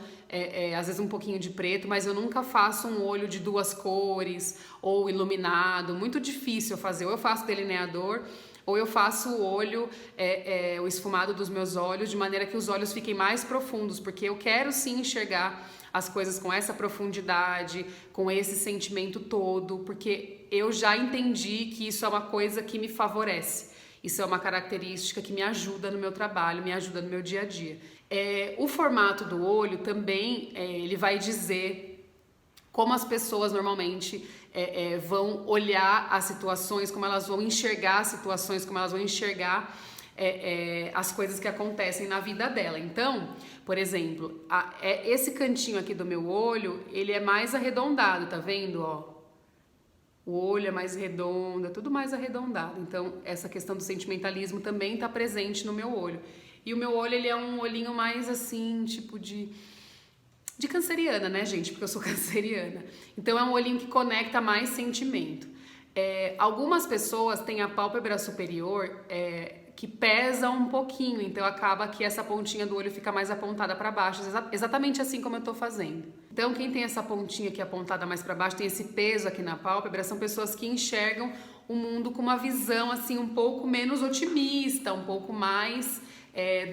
às vezes um pouquinho de preto, mas eu nunca faço um olho de duas cores ou iluminado, muito difícil fazer. Ou eu faço delineador ou eu faço o olho, o esfumado dos meus olhos de maneira que os olhos fiquem mais profundos, porque eu quero sim enxergar as coisas com essa profundidade, com esse sentimento todo, porque eu já entendi que isso é uma coisa que me favorece. Isso é uma característica que me ajuda no meu trabalho, me ajuda no meu dia a dia. O formato do olho também, ele vai dizer como as pessoas normalmente vão olhar as situações, como elas vão enxergar as situações, como elas vão enxergar as coisas que acontecem na vida dela. Então, por exemplo, esse cantinho aqui do meu olho, ele é mais arredondado, tá vendo, ó? O olho é mais redondo, é tudo mais arredondado. Então, essa questão do sentimentalismo também tá presente no meu olho. E o meu olho, ele é um olhinho mais assim, tipo de canceriana, né, gente? Porque eu sou canceriana. Então, é um olhinho que conecta mais sentimento. Algumas pessoas têm a pálpebra superior que pesa um pouquinho, então acaba que essa pontinha do olho fica mais apontada para baixo, exatamente assim como eu tô fazendo. Então, quem tem essa pontinha aqui apontada mais para baixo, tem esse peso aqui na pálpebra, são pessoas que enxergam o mundo com uma visão assim um pouco menos otimista, um pouco mais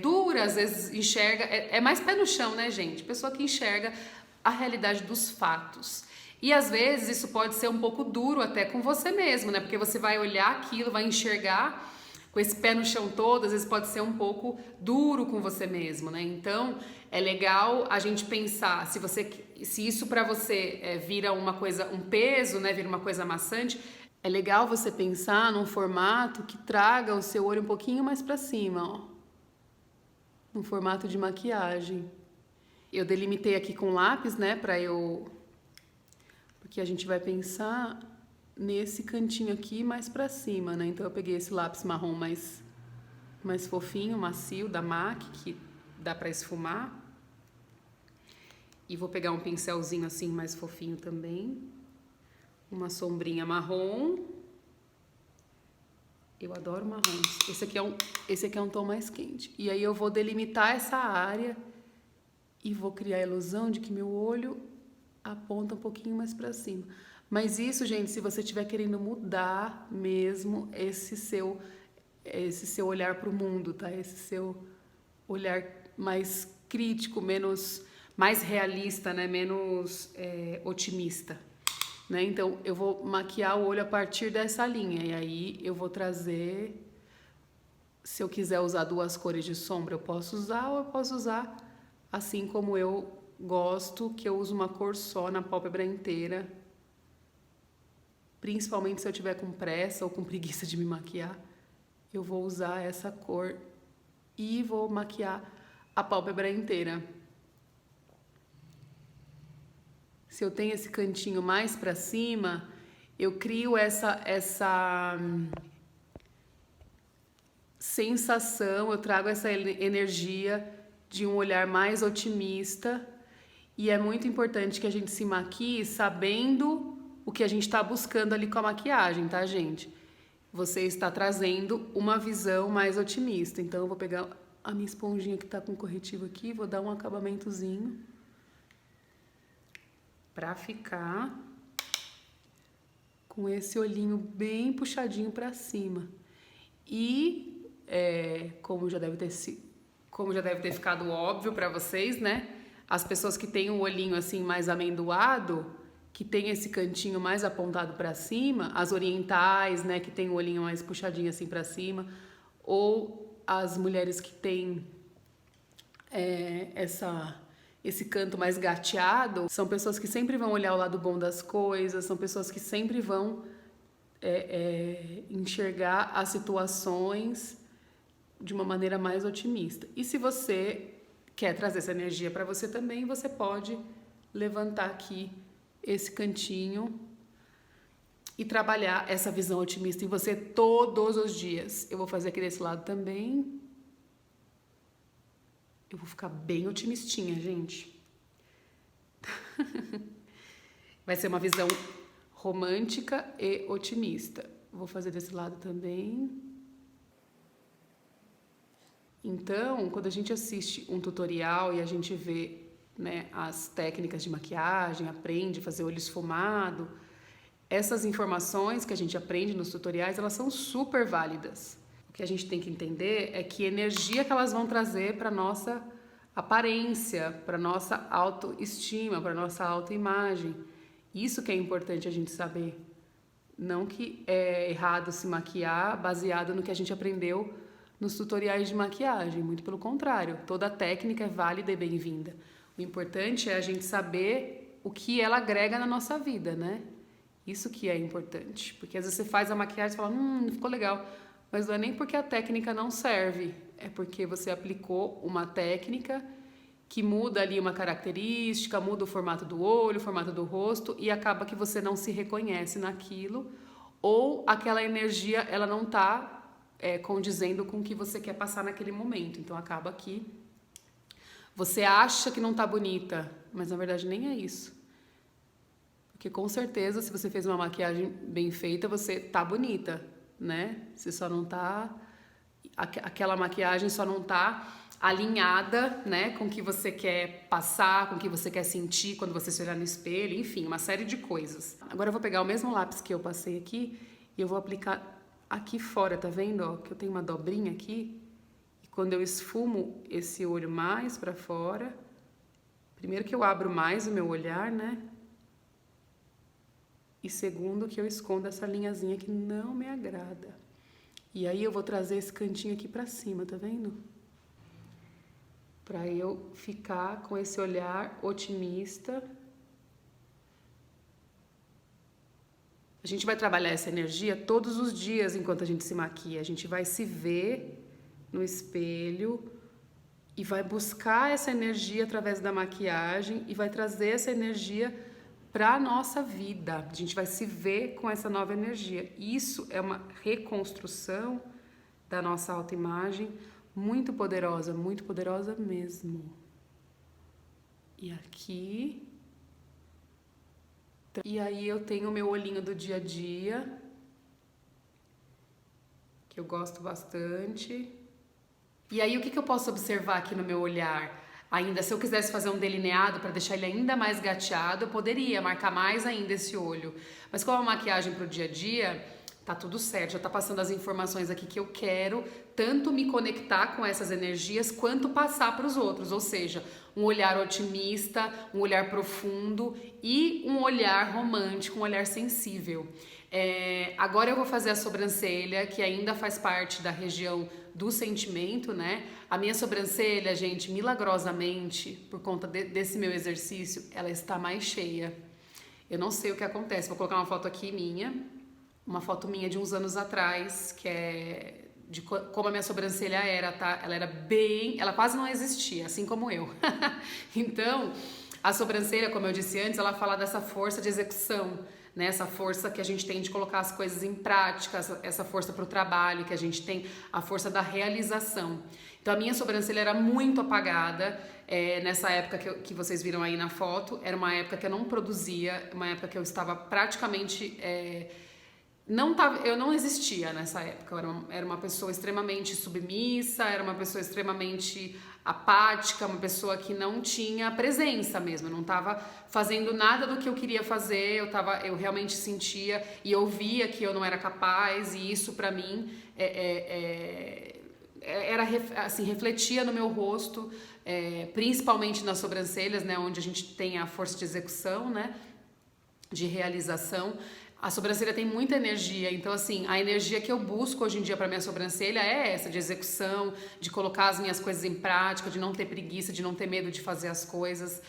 dura, às vezes enxerga, mais pé no chão, né, gente? Pessoa que enxerga a realidade dos fatos. E às vezes isso pode ser um pouco duro até com você mesmo, né? Porque você vai olhar aquilo, vai enxergar com esse pé no chão todo, às vezes pode ser um pouco duro com você mesmo, né? Então, é legal a gente pensar, se isso pra você vira uma coisa, um peso, né? Vira uma coisa maçante, é legal você pensar num formato que traga o seu olho um pouquinho mais pra cima, ó. Num formato de maquiagem. Eu delimitei aqui com lápis, né? Porque a gente vai pensar nesse cantinho aqui mais pra cima, né? Então eu peguei esse lápis marrom mais fofinho, macio, da MAC, que dá pra esfumar. E vou pegar um pincelzinho assim mais fofinho também. Uma sombrinha marrom. Eu adoro marrons. Esse aqui é um tom mais quente. E aí eu vou delimitar essa área e vou criar a ilusão de que meu olho aponta um pouquinho mais pra cima. Mas isso, gente, se você estiver querendo mudar mesmo esse seu olhar para o mundo, tá? Esse seu olhar mais crítico, mais realista, né? Menos otimista, né? Então, eu vou maquiar o olho a partir dessa linha. E aí, eu vou trazer... Se eu quiser usar 2 cores de sombra, eu posso usar, ou eu posso usar assim como eu gosto, que eu uso uma cor só na pálpebra inteira. Principalmente se eu tiver com pressa ou com preguiça de me maquiar, eu vou usar essa cor e vou maquiar a pálpebra inteira. Se eu tenho esse cantinho mais pra cima, eu crio essa sensação, eu trago essa energia de um olhar mais otimista. E é muito importante que a gente se maquie sabendo o que a gente está buscando ali com a maquiagem, tá, gente? Você está trazendo uma visão mais otimista. Então, eu vou pegar a minha esponjinha que tá com corretivo aqui, vou dar um acabamentozinho pra ficar com esse olhinho bem puxadinho pra cima. E, como já deve ter ficado óbvio pra vocês, né? As pessoas que têm um olhinho assim mais amendoado, que tem esse cantinho mais apontado para cima, as orientais, né, que tem o olhinho mais puxadinho assim para cima, ou as mulheres que têm esse canto mais gateado, são pessoas que sempre vão olhar o lado bom das coisas, são pessoas que sempre vão enxergar as situações de uma maneira mais otimista. E se você quer trazer essa energia para você também, você pode levantar aqui esse cantinho e trabalhar essa visão otimista em você todos os dias. Eu vou fazer aqui desse lado também. Eu vou ficar bem otimistinha, gente. Vai ser uma visão romântica e otimista. Vou fazer desse lado também. Então, quando a gente assiste um tutorial e a gente vê, né, as técnicas de maquiagem, aprende a fazer olho esfumado, essas informações que a gente aprende nos tutoriais, elas são super válidas. O que a gente tem que entender é que energia que elas vão trazer para nossa aparência, para nossa autoestima, para nossa autoimagem. Isso que é importante a gente saber. Não que é errado se maquiar baseado no que a gente aprendeu nos tutoriais de maquiagem, muito pelo contrário, toda técnica é válida e bem-vinda. O importante é a gente saber o que ela agrega na nossa vida, né? Isso que é importante, porque às vezes você faz a maquiagem e fala, não ficou legal, mas não é nem porque a técnica não serve, é porque você aplicou uma técnica que muda ali uma característica, muda o formato do olho, o formato do rosto e acaba que você não se reconhece naquilo ou aquela energia ela não está condizendo com o que você quer passar naquele momento. Então acaba que você acha que não está bonita, mas na verdade nem é isso. Porque com certeza se você fez uma maquiagem bem feita, você tá bonita, né? Você só não tá... Aquela maquiagem só não tá alinhada, né, com o que você quer passar, com o que você quer sentir quando você se olhar no espelho, enfim, uma série de coisas. Agora eu vou pegar o mesmo lápis que eu passei aqui e eu vou aplicar aqui fora, tá vendo, ó, que eu tenho uma dobrinha aqui. E quando eu esfumo esse olho mais pra fora, primeiro que eu abro mais o meu olhar, né, e segundo que eu escondo essa linhazinha que não me agrada. E aí eu vou trazer esse cantinho aqui pra cima, tá vendo? Para eu ficar com esse olhar otimista. A gente vai trabalhar essa energia todos os dias enquanto a gente se maquia. A gente vai se ver no espelho e vai buscar essa energia através da maquiagem e vai trazer essa energia para a nossa vida. A gente vai se ver com essa nova energia. Isso é uma reconstrução da nossa autoimagem muito poderosa mesmo. E aqui. E aí eu tenho o meu olhinho do dia a dia, que eu gosto bastante. E aí o que eu posso observar aqui no meu olhar? Ainda, se eu quisesse fazer um delineado para deixar ele ainda mais gateado, eu poderia marcar mais ainda esse olho. Mas como é uma maquiagem para o dia a dia, tá tudo certo, já tá passando as informações aqui que eu quero, tanto me conectar com essas energias, quanto passar para os outros, ou seja, um olhar otimista, um olhar profundo e um olhar romântico, um olhar sensível. Agora eu vou fazer a sobrancelha, que ainda faz parte da região do sentimento, né? A minha sobrancelha, gente, milagrosamente, por conta desse meu exercício, ela está mais cheia. Eu não sei o que acontece, vou colocar uma foto aqui minha, uma foto minha de uns anos atrás, que é de como a minha sobrancelha era, tá? Ela era bem... Ela quase não existia, assim como eu. Então, a sobrancelha, como eu disse antes, ela fala dessa força de execução, né? Essa força que a gente tem de colocar as coisas em prática, essa força para o trabalho que a gente tem, a força da realização. Então, a minha sobrancelha era muito apagada. Nessa época que vocês viram aí na foto, era uma época que eu não produzia, uma época que eu estava praticamente... eu não existia nessa época, eu era uma pessoa extremamente submissa, era uma pessoa extremamente apática, uma pessoa que não tinha presença mesmo, eu não estava fazendo nada do que eu queria fazer, eu realmente sentia e eu via que eu não era capaz e isso pra mim era assim, refletia no meu rosto, principalmente nas sobrancelhas, né, onde a gente tem a força de execução, né, de realização. A sobrancelha tem muita energia, então assim, a energia que eu busco hoje em dia para minha sobrancelha é essa, de execução, de colocar as minhas coisas em prática, de não ter preguiça, de não ter medo de fazer as coisas.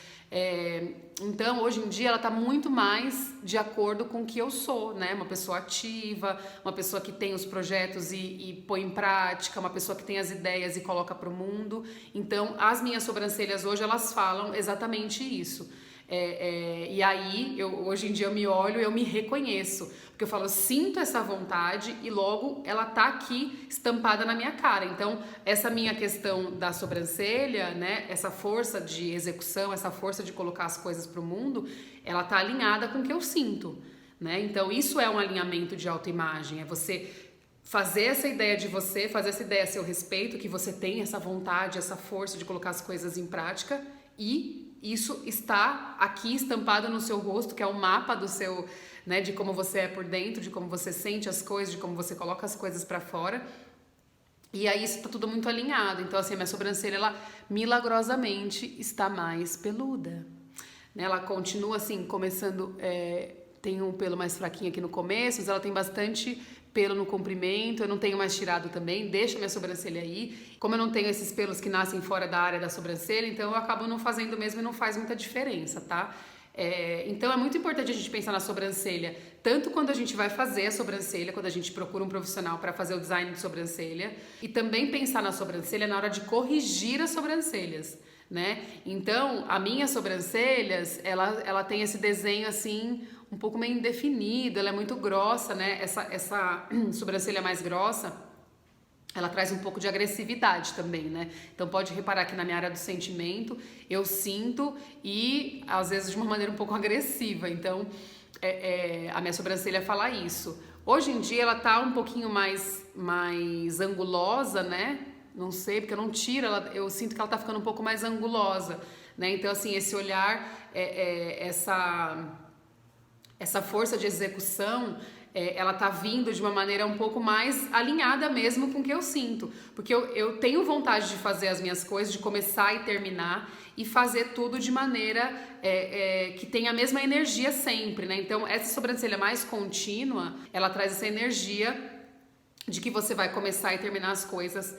Então, hoje em dia, ela está muito mais de acordo com o que eu sou, né? Uma pessoa ativa, uma pessoa que tem os projetos e põe em prática, uma pessoa que tem as ideias e coloca para o mundo. Então, as minhas sobrancelhas hoje, elas falam exatamente isso. E aí, hoje em dia eu me olho, eu me reconheço, porque eu falo, eu sinto essa vontade e logo ela tá aqui estampada na minha cara. Então, essa minha questão da sobrancelha, né, essa força de execução, essa força de colocar as coisas pro mundo, ela tá alinhada com o que eu sinto, né? Então, isso é um alinhamento de autoimagem, é você fazer essa ideia de você, fazer essa ideia a seu respeito, que você tem essa vontade, essa força de colocar as coisas em prática e isso está aqui estampado no seu rosto, que é o mapa do seu, né, de como você é por dentro, de como você sente as coisas, de como você coloca as coisas para fora. E aí isso tá tudo muito alinhado. Então, assim, a minha sobrancelha, ela milagrosamente está mais peluda. Né? Ela continua assim, começando, tem um pelo mais fraquinho aqui no começo, mas ela tem bastante pelo no comprimento, eu não tenho mais tirado também, deixa minha sobrancelha aí. Como eu não tenho esses pelos que nascem fora da área da sobrancelha, então eu acabo não fazendo mesmo e não faz muita diferença, tá? Então é muito importante a gente pensar na sobrancelha, tanto quando a gente vai fazer a sobrancelha, quando a gente procura um profissional para fazer o design de sobrancelha, e também pensar na sobrancelha na hora de corrigir as sobrancelhas, né? Então, a minha sobrancelhas, ela tem esse desenho assim, um pouco meio indefinido, ela é muito grossa, né? Essa sobrancelha mais grossa, ela traz um pouco de agressividade também, né? Então pode reparar que na minha área do sentimento eu sinto e às vezes de uma maneira um pouco agressiva. Então a minha sobrancelha fala isso. Hoje em dia ela tá um pouquinho mais angulosa, né? Não sei, porque eu não tiro, eu sinto que ela tá ficando um pouco mais angulosa, né? Então assim, esse olhar, essa força de execução, ela tá vindo de uma maneira um pouco mais alinhada mesmo com o que eu sinto. Porque eu tenho vontade de fazer as minhas coisas, de começar e terminar e fazer tudo de maneira que tenha a mesma energia sempre, né? Então, essa sobrancelha mais contínua, ela traz essa energia de que você vai começar e terminar as coisas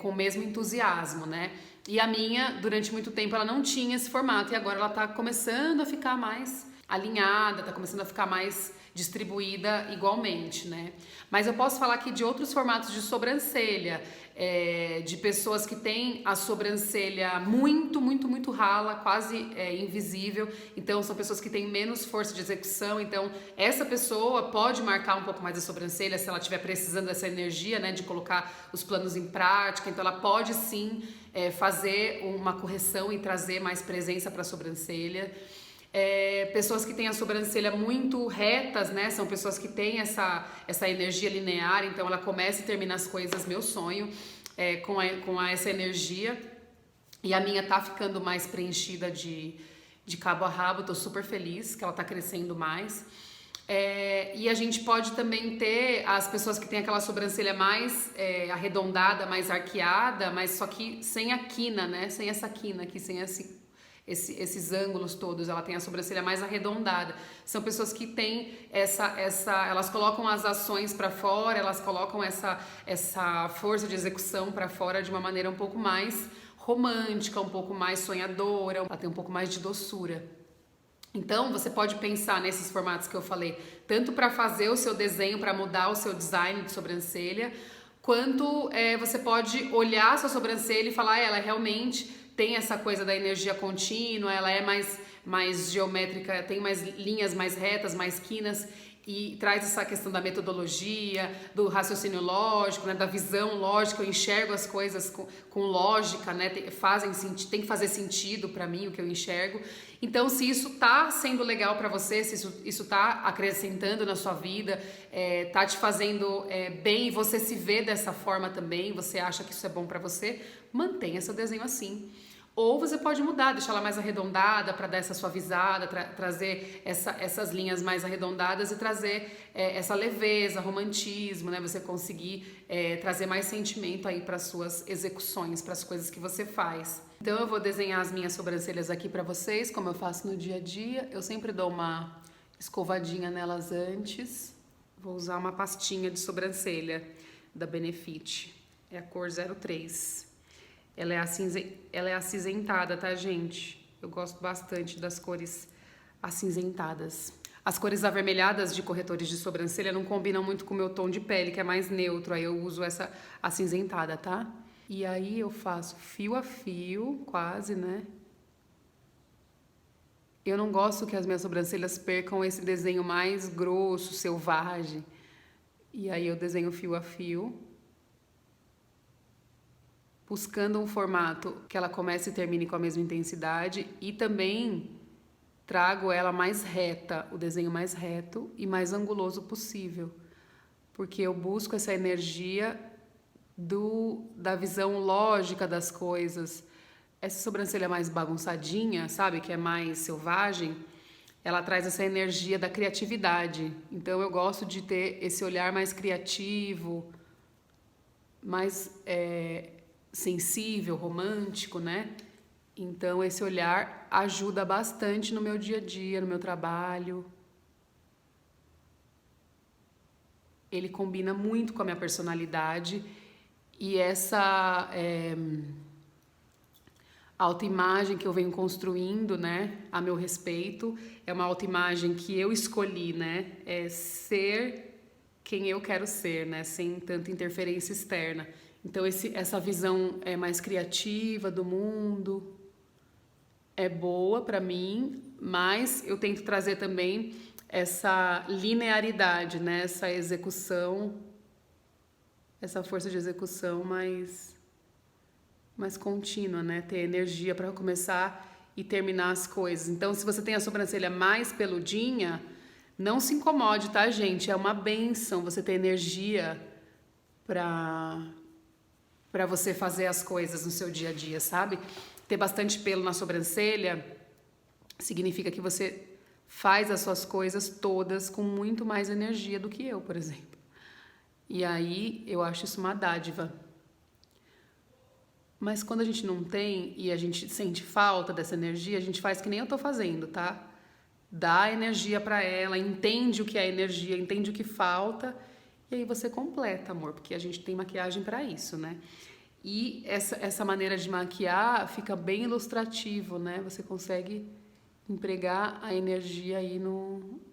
com o mesmo entusiasmo, né? E a minha, durante muito tempo, ela não tinha esse formato e agora ela tá começando a ficar mais alinhada, tá começando a ficar mais distribuída igualmente, né? Mas eu posso falar aqui de outros formatos de sobrancelha, de pessoas que têm a sobrancelha muito rala, quase invisível. Então são pessoas que têm menos força de execução. Então essa pessoa pode marcar um pouco mais a sobrancelha se ela estiver precisando dessa energia, né, de colocar os planos em prática. Então ela pode sim fazer uma correção e trazer mais presença para a sobrancelha. Pessoas que têm a sobrancelha muito retas, né? São pessoas que têm essa energia linear, então ela começa e termina as coisas, meu sonho, com essa energia. E a minha tá ficando mais preenchida de cabo a rabo, tô super feliz que ela tá crescendo mais. E a gente pode também ter as pessoas que têm aquela sobrancelha mais arredondada, mais arqueada, mas só que sem a quina, né? Sem essa quina aqui, sem esses ângulos todos, ela tem a sobrancelha mais arredondada. São pessoas que têm elas colocam as ações para fora, elas colocam essa força de execução para fora de uma maneira um pouco mais romântica, um pouco mais sonhadora, ela tem um pouco mais de doçura. Então, você pode pensar nesses formatos que eu falei, tanto para fazer o seu desenho, para mudar o seu design de sobrancelha, quanto você pode olhar a sua sobrancelha e falar, ela realmente tem essa coisa da energia contínua, ela é mais geométrica, tem mais linhas mais retas, mais quinas, e traz essa questão da metodologia, do raciocínio lógico, né, da visão lógica. Eu enxergo as coisas com lógica, né, tem que fazer sentido para mim o que eu enxergo. Então, se isso tá sendo legal para você, se isso tá acrescentando na sua vida, tá te fazendo bem, e você se vê dessa forma também, você acha que isso é bom para você, mantenha seu desenho assim. Ou você pode mudar, deixar ela mais arredondada para dar essa suavizada, trazer essas linhas mais arredondadas e trazer essa leveza, romantismo, né? Você conseguir trazer mais sentimento aí para suas execuções, para as coisas que você faz. Então eu vou desenhar as minhas sobrancelhas aqui para vocês, como eu faço no dia a dia. Eu sempre dou uma escovadinha nelas antes. Vou usar uma pastinha de sobrancelha da Benefit, é a cor 03. Ela é acinzentada, tá, gente? Eu gosto bastante das cores acinzentadas. As cores avermelhadas de corretores de sobrancelha não combinam muito com o meu tom de pele, que é mais neutro. Aí eu uso essa acinzentada, tá? E aí eu faço fio a fio, quase, né? Eu não gosto que as minhas sobrancelhas percam esse desenho mais grosso, selvagem. E aí eu desenho fio a fio, buscando um formato que ela comece e termine com a mesma intensidade, e também trago ela mais reta, o desenho mais reto e mais anguloso possível, porque eu busco essa energia da visão lógica das coisas. Essa sobrancelha mais bagunçadinha, sabe, que é mais selvagem, ela traz essa energia da criatividade. Então eu gosto de ter esse olhar mais criativo, sensível, romântico, né? Então esse olhar ajuda bastante no meu dia a dia, no meu trabalho. Ele combina muito com a minha personalidade e essa autoimagem que eu venho construindo, né, a meu respeito, é uma autoimagem que eu escolhi, né, é ser quem eu quero ser, né, sem tanta interferência externa. Então essa visão é mais criativa do mundo é boa para mim, mas eu tento trazer também essa linearidade, né, essa execução, essa força de execução mais contínua, né? Ter energia para começar e terminar as coisas. Então, se você tem a sobrancelha mais peludinha, não se incomode, tá, gente? É uma bênção você ter energia para você fazer as coisas no seu dia a dia, sabe? Ter bastante pelo na sobrancelha significa que você faz as suas coisas todas com muito mais energia do que eu, por exemplo. E aí, eu acho isso uma dádiva. Mas quando a gente não tem e a gente sente falta dessa energia, a gente faz que nem eu tô fazendo, tá? Dá energia para ela, entende o que é energia, entende o que falta, e aí você completa, amor, porque a gente tem maquiagem para isso, né? E essa maneira de maquiar fica bem ilustrativo, né? Você consegue empregar a energia aí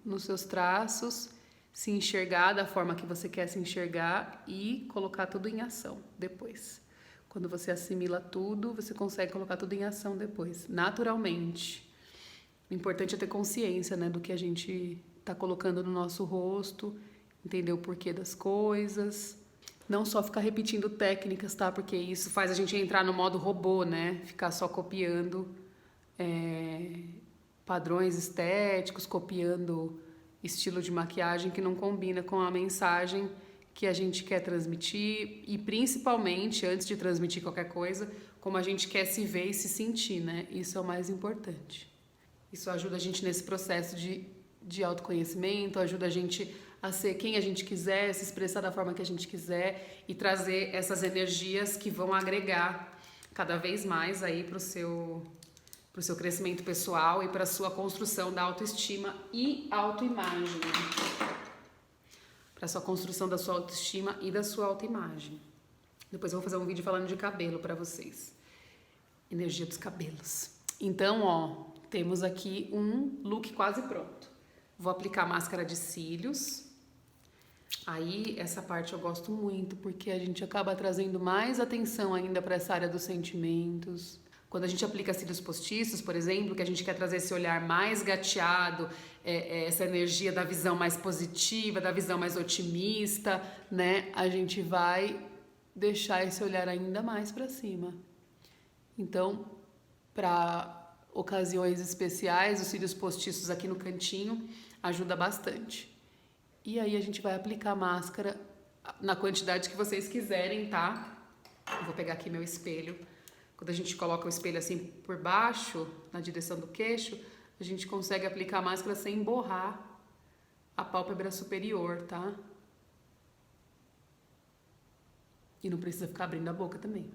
nos seus traços, se enxergar da forma que você quer se enxergar e colocar tudo em ação depois. Quando você assimila tudo, você consegue colocar tudo em ação depois, naturalmente. O importante é ter consciência, né, do que a gente está colocando no nosso rosto, entender o porquê das coisas. Não só ficar repetindo técnicas, tá? Porque isso faz a gente entrar no modo robô, né? Ficar só copiando padrões estéticos, copiando estilo de maquiagem que não combina com a mensagem que a gente quer transmitir e principalmente, antes de transmitir qualquer coisa, como a gente quer se ver e se sentir, né? Isso é o mais importante. Isso ajuda a gente nesse processo de autoconhecimento, ajuda a gente a ser quem a gente quiser, se expressar da forma que a gente quiser e trazer essas energias que vão agregar cada vez mais aí pro seu crescimento pessoal e para sua construção da autoestima e autoimagem. Para sua construção da sua autoestima e da sua autoimagem. Depois eu vou fazer um vídeo falando de cabelo para vocês. Energia dos cabelos. Então, ó, temos aqui um look quase pronto. Vou aplicar máscara de cílios. Aí, essa parte eu gosto muito, porque a gente acaba trazendo mais atenção ainda para essa área dos sentimentos. Quando a gente aplica cílios postiços, por exemplo, que a gente quer trazer esse olhar mais gateado, essa energia da visão mais positiva, da visão mais otimista, né? A gente vai deixar esse olhar ainda mais para cima. Então, para ocasiões especiais, os cílios postiços aqui no cantinho ajuda bastante. E aí a gente vai aplicar a máscara na quantidade que vocês quiserem, tá? Eu vou pegar aqui meu espelho. Quando a gente coloca o espelho assim por baixo, na direção do queixo, a gente consegue aplicar a máscara sem borrar a pálpebra superior, tá? E não precisa ficar abrindo a boca também.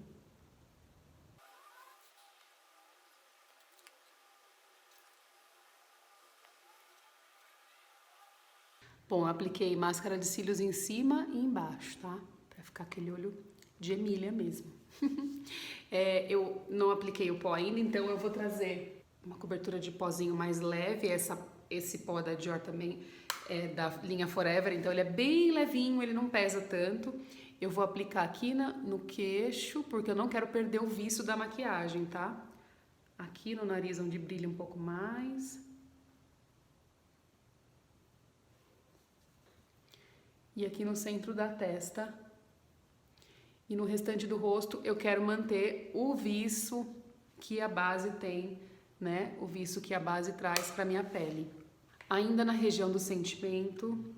Bom, eu apliquei máscara de cílios em cima e embaixo, tá? Pra ficar aquele olho de Emília mesmo. Eu não apliquei o pó ainda, então eu vou trazer uma cobertura de pozinho mais leve. Esse pó da Dior também é da linha Forever, então ele é bem levinho, ele não pesa tanto. Eu vou aplicar aqui no queixo, porque eu não quero perder o viço da maquiagem, tá? Aqui no nariz, onde brilha um pouco mais. E aqui no centro da testa. E no restante do rosto eu quero manter o viço que a base tem, né? O viço que a base traz para minha pele. Ainda na região do sentimento,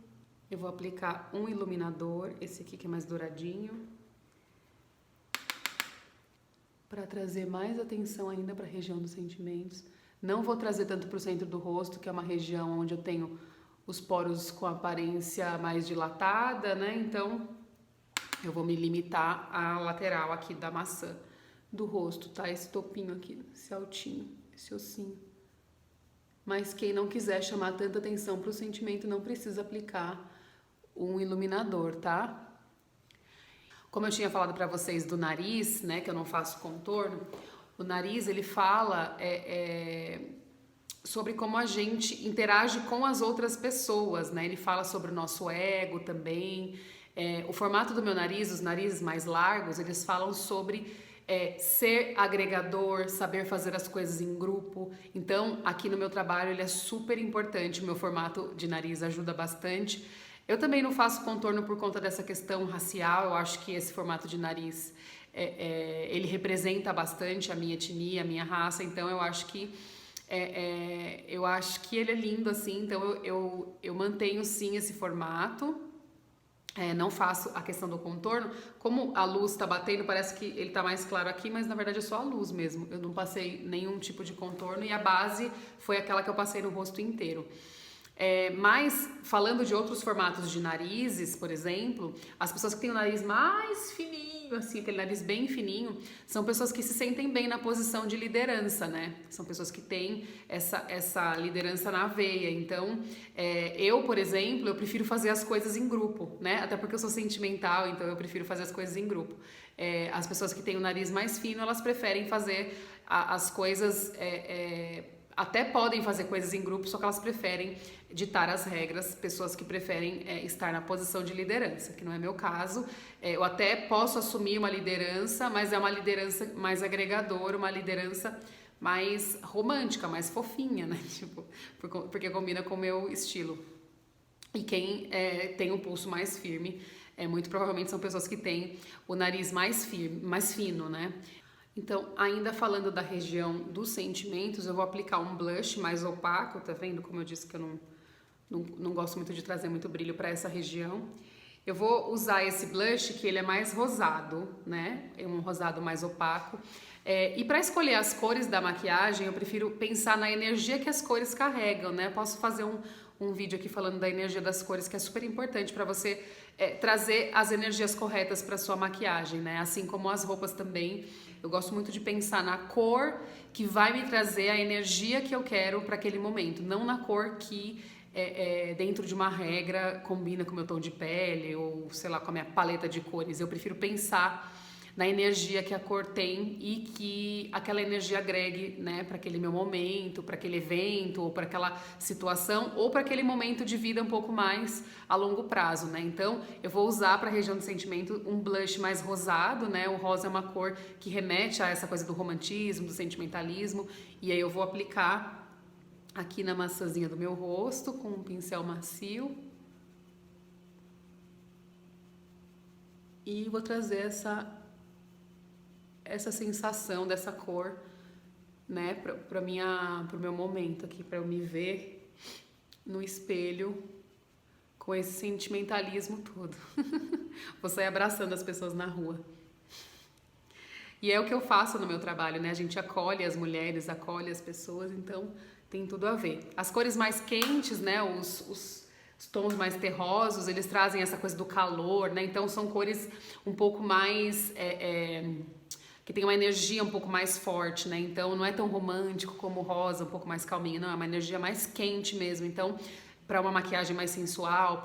eu vou aplicar um iluminador, esse aqui que é mais douradinho, para trazer mais atenção ainda para a região dos sentimentos. Não vou trazer tanto para o centro do rosto, que é uma região onde eu tenho os poros com aparência mais dilatada, né? Então, Eu vou me limitar à lateral aqui da maçã do rosto, tá? Esse topinho aqui, esse altinho, esse ossinho. Mas quem não quiser chamar tanta atenção pro sentimento não precisa aplicar um iluminador, tá? Como eu tinha falado pra vocês do nariz, né, que eu não faço contorno, o nariz ele fala sobre como a gente interage com as outras pessoas, né? Ele fala sobre o nosso ego também. O formato do meu nariz, os narizes mais largos, eles falam sobre ser agregador, saber fazer as coisas em grupo. Então, aqui no meu trabalho, ele é super importante. O meu formato de nariz ajuda bastante. Eu também não faço contorno por conta dessa questão racial. Eu acho que esse formato de nariz, ele representa bastante a minha etnia, a minha raça. Então, eu acho que ele é lindo assim. Então, eu mantenho sim esse formato. Não faço a questão do contorno. Como a luz tá batendo, parece que ele tá mais claro aqui, mas na verdade é só a luz mesmo. Eu não passei nenhum tipo de contorno e a base foi aquela que eu passei no rosto inteiro. Mas, falando de outros formatos de narizes, por exemplo, as pessoas que têm o nariz mais fininho, assim, aquele nariz bem fininho, são pessoas que se sentem bem na posição de liderança, né? São pessoas que têm essa liderança na veia. Então, eu, por exemplo, eu prefiro fazer as coisas em grupo, né? Até porque eu sou sentimental, então eu prefiro fazer as coisas em grupo. As pessoas que têm o nariz mais fino, elas preferem fazer as coisas... até podem fazer coisas em grupo, só que elas preferem ditar as regras, pessoas que preferem estar na posição de liderança, que não é meu caso. Eu até posso assumir uma liderança, mas é uma liderança mais agregadora, uma liderança mais romântica, mais fofinha, né? Tipo, porque combina com o meu estilo. E quem tem um pulso mais firme, muito provavelmente são pessoas que têm o nariz mais firme, mais fino, né? Então, ainda falando da região dos sentimentos, eu vou aplicar um blush mais opaco, tá vendo? Como eu disse que eu não gosto muito de trazer muito brilho para essa região. Eu vou usar esse blush que ele é mais rosado, né? É um rosado mais opaco. E para escolher as cores da maquiagem, eu prefiro pensar na energia que as cores carregam, né? Posso fazer um vídeo aqui falando da energia das cores, que é super importante para você trazer as energias corretas para sua maquiagem, né? Assim como as roupas também. Eu gosto muito de pensar na cor que vai me trazer a energia que eu quero para aquele momento, não na cor que dentro de uma regra combina com o meu tom de pele ou, sei lá, com a minha paleta de cores. Eu prefiro pensar na energia que a cor tem e que aquela energia agregue, né, para aquele meu momento, para aquele evento, ou para aquela situação, ou para aquele momento de vida um pouco mais a longo prazo, né? Então, eu vou usar para a região do sentimento um blush mais rosado, né? O rosa é uma cor que remete a essa coisa do romantismo, do sentimentalismo, e aí eu vou aplicar aqui na maçãzinha do meu rosto com um pincel macio. E vou trazer essa sensação dessa cor, né, pro meu momento aqui, para eu me ver no espelho com esse sentimentalismo todo. Vou sair abraçando as pessoas na rua. E é o que eu faço no meu trabalho, né? A gente acolhe as mulheres, acolhe as pessoas, então tem tudo a ver. As cores mais quentes, né, os tons mais terrosos, eles trazem essa coisa do calor, né? Então são cores um pouco mais... que tem uma energia um pouco mais forte, né? Então não é tão romântico como o rosa, um pouco mais calminho, não, é uma energia mais quente mesmo. Então, para uma maquiagem mais sensual,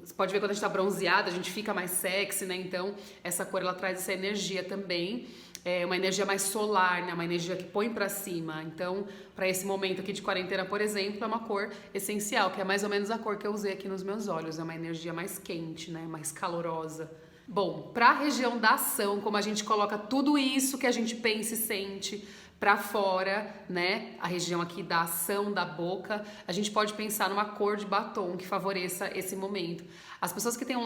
você pode ver quando a gente tá bronzeada, a gente fica mais sexy, né? Então, essa cor ela traz essa energia também. É uma energia mais solar, né? Uma energia que põe pra cima. Então, para esse momento aqui de quarentena, por exemplo, é uma cor essencial, que é mais ou menos a cor que eu usei aqui nos meus olhos. É uma energia mais quente, né? Mais calorosa. Bom, para a região da ação, como a gente coloca tudo isso que a gente pensa e sente para fora, né? A região aqui da ação da boca, a gente pode pensar numa cor de batom que favoreça esse momento. As pessoas que têm o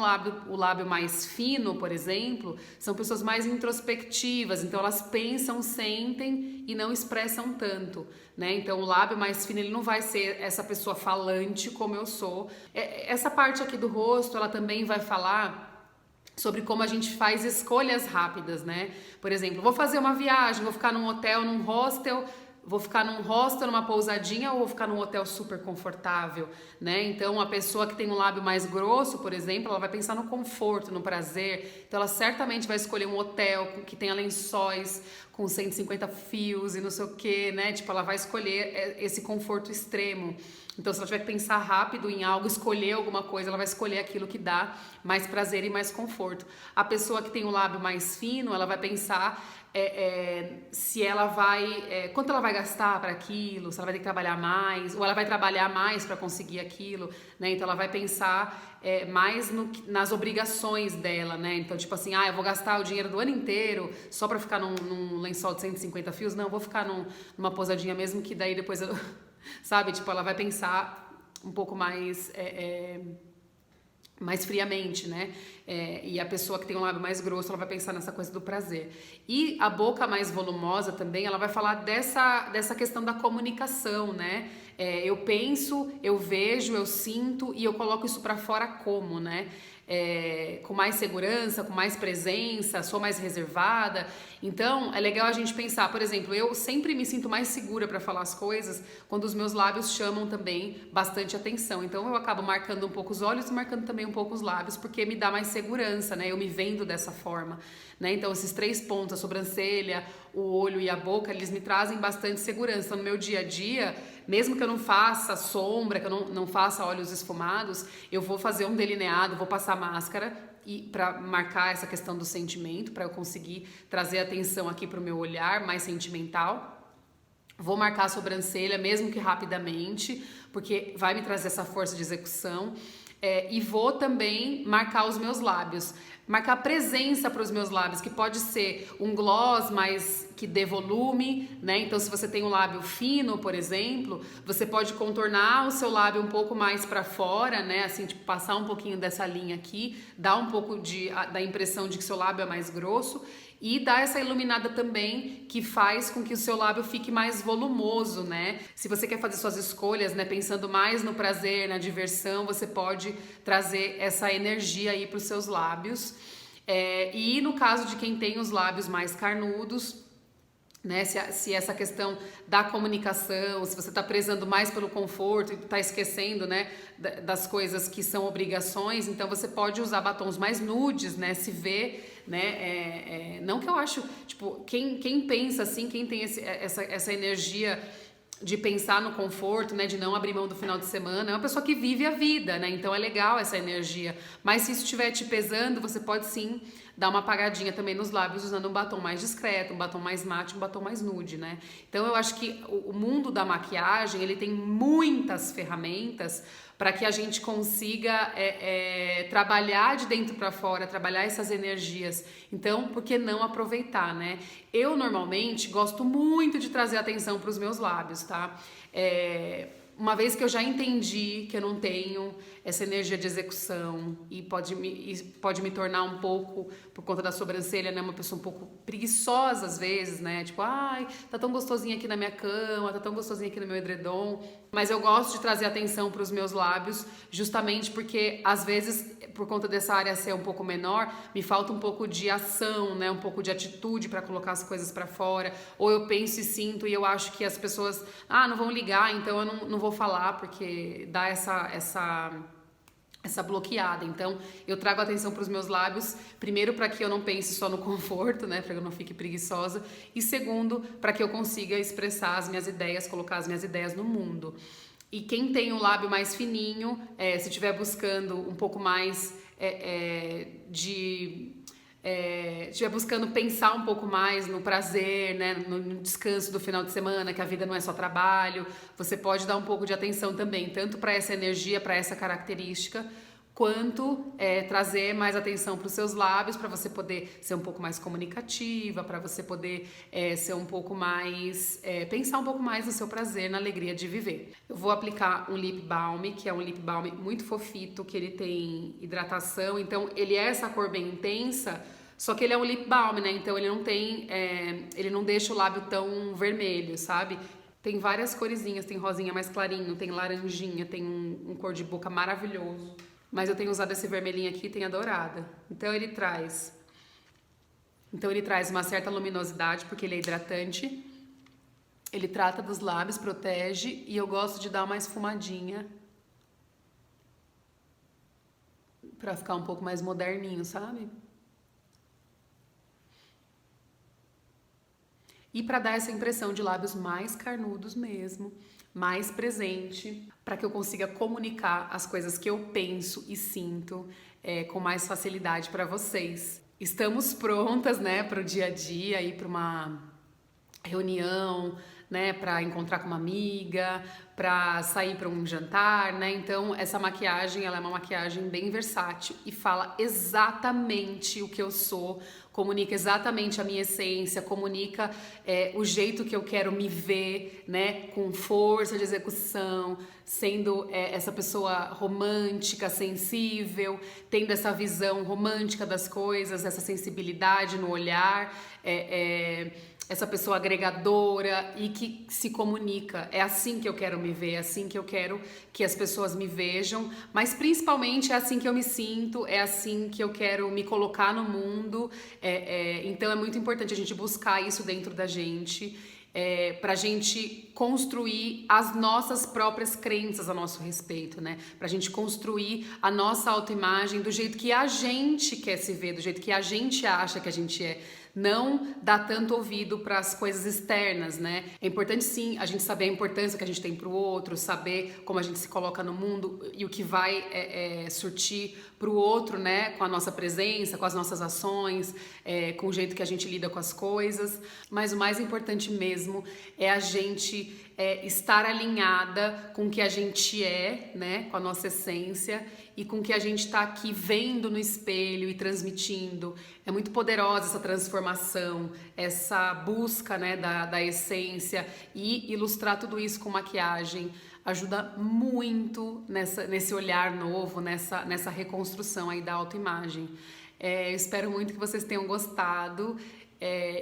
lábio mais fino, por exemplo, são pessoas mais introspectivas, então elas pensam, sentem e não expressam tanto, né? Então o lábio mais fino, ele não vai ser essa pessoa falante como eu sou. Essa parte aqui do rosto, ela também vai falar sobre como a gente faz escolhas rápidas, né? Por exemplo, vou fazer uma viagem, vou ficar num hotel, num hostel, vou ficar num hostel, numa pousadinha ou vou ficar num hotel super confortável, né? Então a pessoa que tem um lábio mais grosso, por exemplo, ela vai pensar no conforto, no prazer. Então ela certamente vai escolher um hotel que tenha lençóis com 150 fios e não sei o que, né? Tipo, ela vai escolher esse conforto extremo. Então, se ela tiver que pensar rápido em algo, escolher alguma coisa, ela vai escolher aquilo que dá mais prazer e mais conforto. A pessoa que tem o lábio mais fino, ela vai pensar se ela vai, quanto ela vai gastar para aquilo, se ela vai ter que trabalhar mais, ou ela vai trabalhar mais para conseguir aquilo, né? Então ela vai pensar mais nas obrigações dela, né? Então, tipo assim, eu vou gastar o dinheiro do ano inteiro só para ficar num lençol de 150 fios? Não, eu vou ficar numa pousadinha mesmo, que daí depois eu, sabe? Tipo, ela vai pensar um pouco mais friamente, né? E a pessoa que tem um lábio mais grosso, ela vai pensar nessa coisa do prazer. E a boca mais volumosa também, ela vai falar dessa questão da comunicação, né? Eu penso, eu vejo, eu sinto e eu coloco isso pra fora como, né? Com mais segurança, com mais presença, sou mais reservada. Então, é legal a gente pensar, por exemplo, eu sempre me sinto mais segura para falar as coisas quando os meus lábios chamam também bastante atenção. Então, eu acabo marcando um pouco os olhos e marcando também um pouco os lábios, porque me dá mais segurança, né? Eu me vendo dessa forma, né? Então, esses 3 pontos, a sobrancelha, o olho e a boca, eles me trazem bastante segurança. Então, no meu dia a dia, mesmo que eu não faça sombra, que eu não faça olhos esfumados, eu vou fazer um delineado, vou passar máscara e para marcar essa questão do sentimento, para eu conseguir trazer atenção aqui para o meu olhar mais sentimental. Vou marcar a sobrancelha, mesmo que rapidamente, porque vai me trazer essa força de execução. E vou também marcar os meus lábios, marcar presença para os meus lábios, que pode ser um gloss, mas que dê volume, né? Então, se você tem um lábio fino, por exemplo, você pode contornar o seu lábio um pouco mais para fora, né? Assim, tipo, passar um pouquinho dessa linha aqui, dar um pouco da impressão de que seu lábio é mais grosso e dar essa iluminada também que faz com que o seu lábio fique mais volumoso, né? Se você quer fazer suas escolhas, né, pensando mais no prazer, na diversão, você pode trazer essa energia aí para os seus lábios. E no caso de quem tem os lábios mais carnudos, né, se essa questão da comunicação, se você está prezando mais pelo conforto e está esquecendo, né, das coisas que são obrigações, então você pode usar batons mais nudes, né, se ver, né, não que eu acho, tipo, quem pensa assim, quem tem essa energia de pensar no conforto, né, de não abrir mão do final de semana, é uma pessoa que vive a vida, né, então é legal essa energia, mas se isso estiver te pesando, você pode sim dar uma apagadinha também nos lábios usando um batom mais discreto, um batom mais mate, um batom mais nude, né. Então eu acho que o mundo da maquiagem, ele tem muitas ferramentas para que a gente consiga trabalhar de dentro para fora, trabalhar essas energias. Então, por que não aproveitar, né? Eu, normalmente, gosto muito de trazer atenção para os meus lábios, tá? Uma vez que eu já entendi que eu não tenho essa energia de execução e pode me tornar um pouco, por conta da sobrancelha, né, uma pessoa um pouco preguiçosa às vezes, né, tipo, tá tão gostosinho aqui na minha cama, tá tão gostosinho aqui no meu edredom, mas eu gosto de trazer atenção para os meus lábios, justamente porque às vezes, por conta dessa área ser um pouco menor, me falta um pouco de ação, né, um pouco de atitude para colocar as coisas para fora, ou eu penso e sinto e eu acho que as pessoas, não vão ligar, então eu não vou falar, porque dá essa bloqueada. Então, eu trago atenção para os meus lábios, primeiro para que eu não pense só no conforto, né, para que eu não fique preguiçosa, e segundo, para que eu consiga expressar as minhas ideias, colocar as minhas ideias no mundo. E quem tem o lábio mais fininho, se estiver buscando um pouco mais estiver buscando pensar um pouco mais no prazer, né, no descanso do final de semana, que a vida não é só trabalho, você pode dar um pouco de atenção também, tanto para essa energia, para essa característica, quanto trazer mais atenção para os seus lábios, para você poder ser um pouco mais comunicativa, para você poder ser um pouco mais, pensar um pouco mais no seu prazer, na alegria de viver. Eu vou aplicar um lip balm, que é um lip balm muito fofito, que ele tem hidratação, então ele é essa cor bem intensa, só que ele é um lip balm, né, então ele não tem, ele não deixa o lábio tão vermelho, sabe? Tem várias coresinhas, tem rosinha mais clarinho, tem laranjinha, tem um cor de boca maravilhoso. Mas eu tenho usado esse vermelhinho aqui, tem a dourada. Então ele traz uma certa luminosidade, porque ele é hidratante. Ele trata dos lábios, protege, e eu gosto de dar uma esfumadinha pra ficar um pouco mais moderninho, sabe? E para dar essa impressão de lábios mais carnudos mesmo, mais presente, para que eu consiga comunicar as coisas que eu penso e sinto com mais facilidade para vocês. Estamos prontas, né, para o dia a dia, ir para uma reunião, né, para encontrar com uma amiga, para sair para um jantar, né? Então essa maquiagem, ela é uma maquiagem bem versátil e fala exatamente o que eu sou, comunica exatamente a minha essência, comunica o jeito que eu quero me ver, né? Com força de execução, sendo essa pessoa romântica, sensível, tendo essa visão romântica das coisas, essa sensibilidade no olhar, essa pessoa agregadora e que se comunica. É assim que eu quero me ver, é assim que eu quero que as pessoas me vejam, mas principalmente é assim que eu me sinto, é assim que eu quero me colocar no mundo. Então é muito importante a gente buscar isso dentro da gente, pra gente construir as nossas próprias crenças a nosso respeito, né? Pra gente construir a nossa autoimagem do jeito que a gente quer se ver, do jeito que a gente acha que a gente é. Não dá tanto ouvido para as coisas externas, né? É importante sim a gente saber a importância que a gente tem para o outro, saber como a gente se coloca no mundo e o que vai surtir para o outro, né? Com a nossa presença, com as nossas ações, com o jeito que a gente lida com as coisas. Mas o mais importante mesmo é a gente estar alinhada com o que a gente é, né? Com a nossa essência e com o que a gente está aqui vendo no espelho e transmitindo. É muito poderosa essa transformação, essa busca, né, da essência, e ilustrar tudo isso com maquiagem ajuda muito nesse olhar novo, nessa reconstrução aí da autoimagem. Eu espero muito que vocês tenham gostado.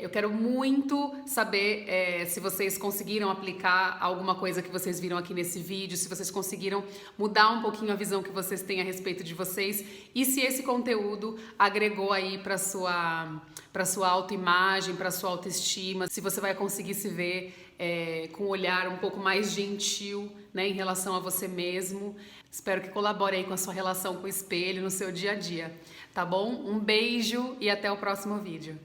Eu quero muito saber se vocês conseguiram aplicar alguma coisa que vocês viram aqui nesse vídeo, se vocês conseguiram mudar um pouquinho a visão que vocês têm a respeito de vocês e se esse conteúdo agregou aí para sua autoimagem, para sua autoestima, se você vai conseguir se ver com um olhar um pouco mais gentil, né, em relação a você mesmo. Espero que colabore aí com a sua relação com o espelho no seu dia a dia, tá bom? Um beijo e até o próximo vídeo.